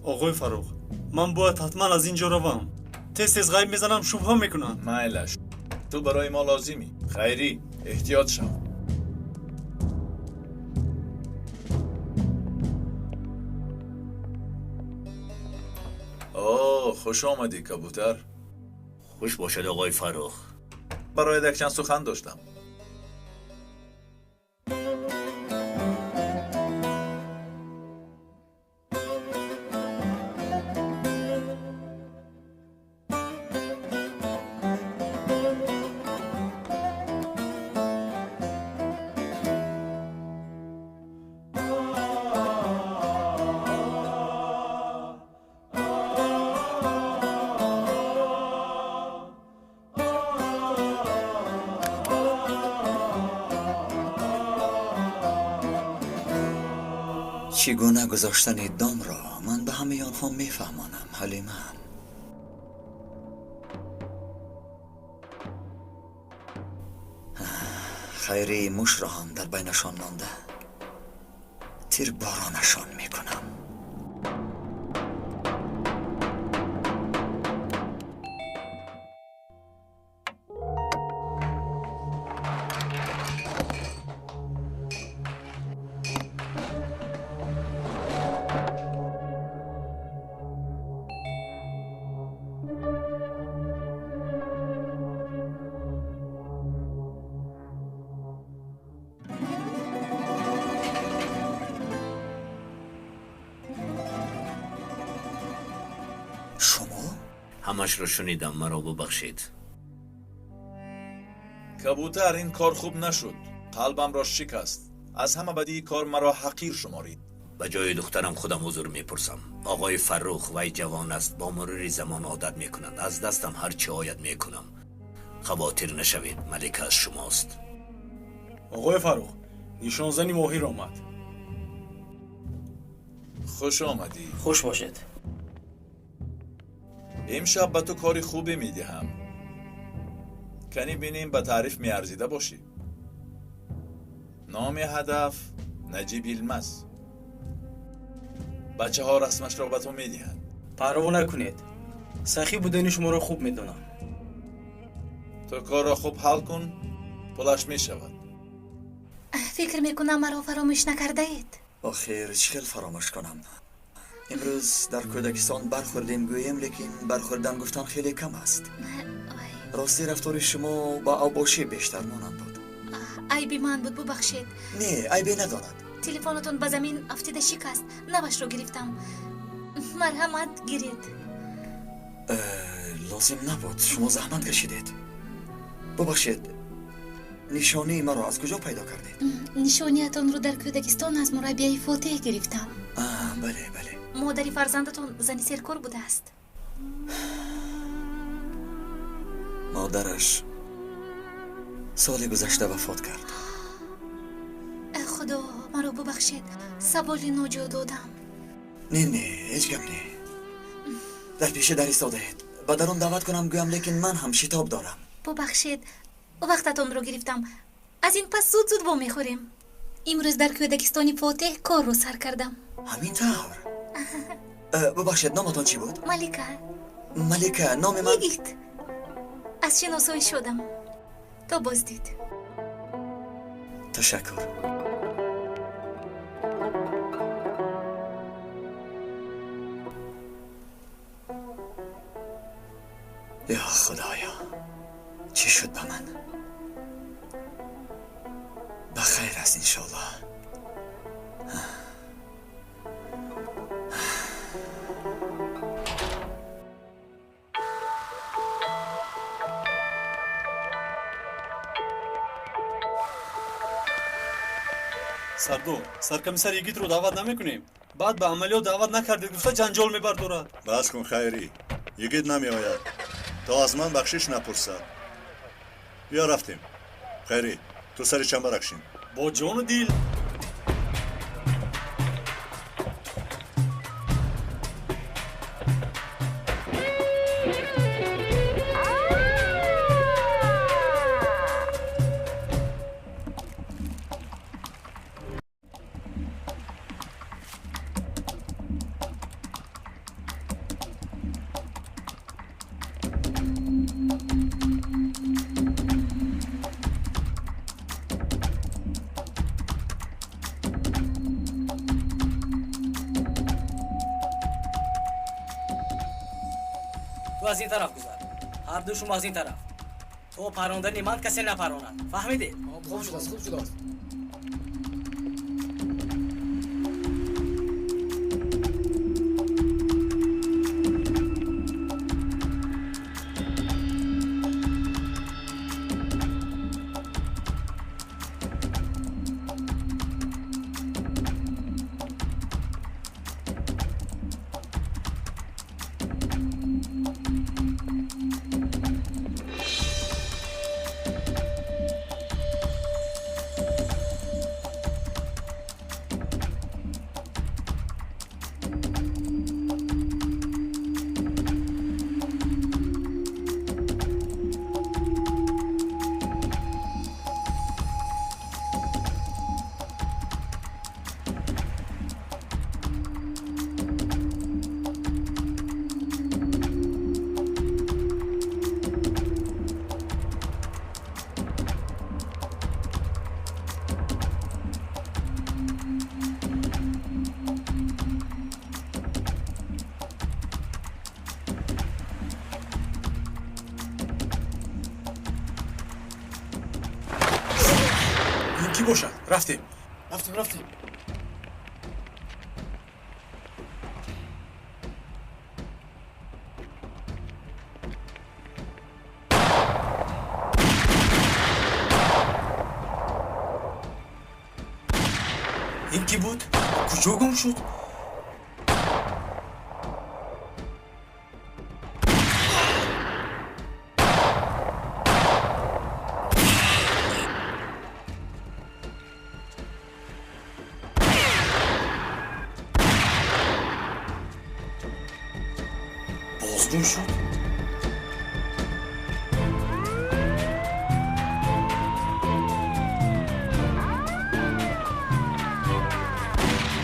آقای فاروق، من باید حتما از اینجا روم. تست غیب میزنم شبهه میکنن. معلش، تو برای ما لازمی. خیری، احتیاط شو. خوش آمدی کبوتر. خوش باشد آقای فاروق. برای یک چند سخن داشتم. چگونه گذاشتن دام را من به همه آنها میفهمانم. حلیمه، خیری موش را هم در بینشان مانده. تیر بارانشان میکنم. همش رو شنیدم، مرا ببخشید. کبوتر، این کار خوب نشد. قلبم را شکست. از همه بدی کار مرا حقیر شمارید. به جای دخترم خودم حضور میپرسم. آقای فروخ وی جوان است، با مرور زمان عادت میکنند. از دستم هر چی آید میکنم. خواطر نشوید، ملکه از شماست. آقای فروخ، نشانزنی ماهیر آمد. خوش آمدی. خوش باشد. امشب به تو کاری خوبی میدهم. کنی بینیم به تعریف میارزیده باشی. نام هدف نجیب یلمز. بچه ها رسمش را به تو میدهند. پروا نکنید، سخی بودن شما را خوب میدونم. تو کار را خوب حل کن، پولش میشود. فکر میکنم مرا فراموش نکرده اید. آخر چیکار فراموش کنم؟ امروز در کودکستان برخوردیم گویم، لیکن برخوردن گفتن خیلی کم است. راستی رفتار شما با اوباشی بیشتر مانند بود. عیبی من بود، ببخشید. نه، عیبی ندارد. تلفنتون به زمین افتیده شکست، نوش رو گرفتم. مرحمت گیرید. لازم نبود، شما زحمت کشیدید. ببخشید، نشانی مرا از کجا پیدا کردید؟ نشانیتان رو در کودکستان از مربیای فاتح گرفتم. بله بله. مادری فرزندتون زنی سرکار بوده است. مادرش سال گذشته وفات کرد. خدا مرا ببخشید، سوالی ناجا دادم. نه هیچ گپ نه. در پیش در ایستاده اید. با درون دعوت کنم گویم، لیکن من هم شتاب دارم. ببخشید، وقتتون رو گرفتم. از این پس زود با میخوریم. امروز در کودکستانی فاتح کار رو سر کردم. همین طور. ببخشید، نامتان چی بود؟ ملکه. ملکه، نام من؟ میگید از شناسایی شدم. تا بازدید. تشکر. یا خدایا، چی شد به من؟ بخیر است انشالله. сардор саркомиссар йигитро даъват намекунем, баъд ба амалиёт даъват накардед гуфта ҷанҷол мебардорад. бас кун хайрӣ, йигит намеояд то аз ман бахшиш напурсад. биё рафтем. хайрӣ, ту сари чамбарак шин. бо ҷону дил. تو از این طرف گذر. هر دو شما از این طرف. تو پراندنی من کسی نپراند. فهمیدید؟ خوب شد است، خوب شد است. کی باشد؟ رفتیم. این کی بود؟ کجا گم شد؟ بازگم شد؟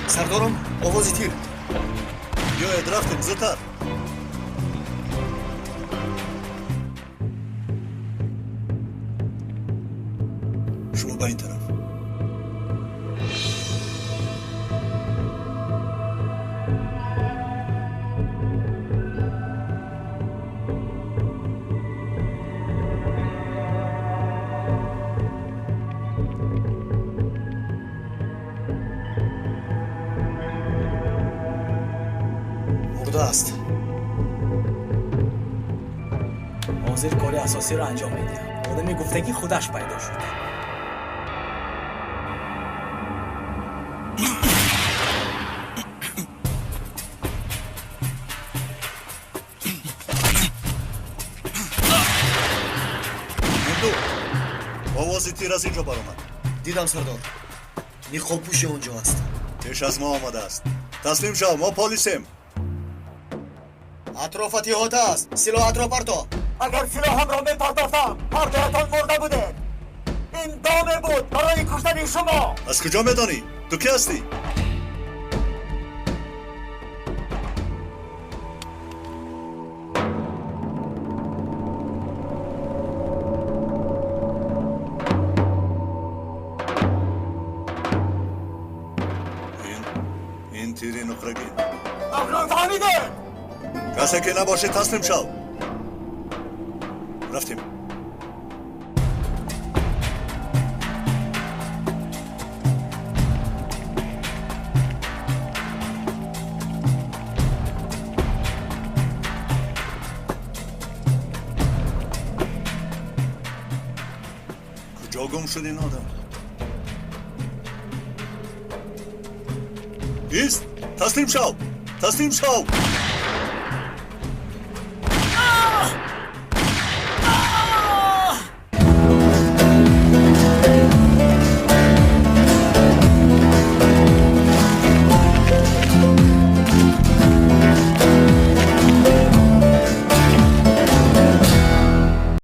سردارم آوازی تیر. بیاید رفتیم زودتر. شما به این طرف. مرده است. حاضر کار اساسی رو انجام میده. آدم گفتگی خودش پیدا شد. آوازی تیر از اینجا برآمد. دیدم سردار. نیقاب پوش اونجا است. پیش از ما آمده است. تسلیم شو، ما پلیسیم. اطرافت احاطه است. سلاحت را پرتا. اگر سلاحم را میپرداختم هر دویتان مرده بودید. این دامه بود برای کشتن شما. از کجا میدانی؟ تو کی هستی؟ فهمیده؟ کسی که نباشه تسلیم شو. رفتیم. کجا گم شد این آدم؟ ایست! تسلیم شو! تسلیم شو!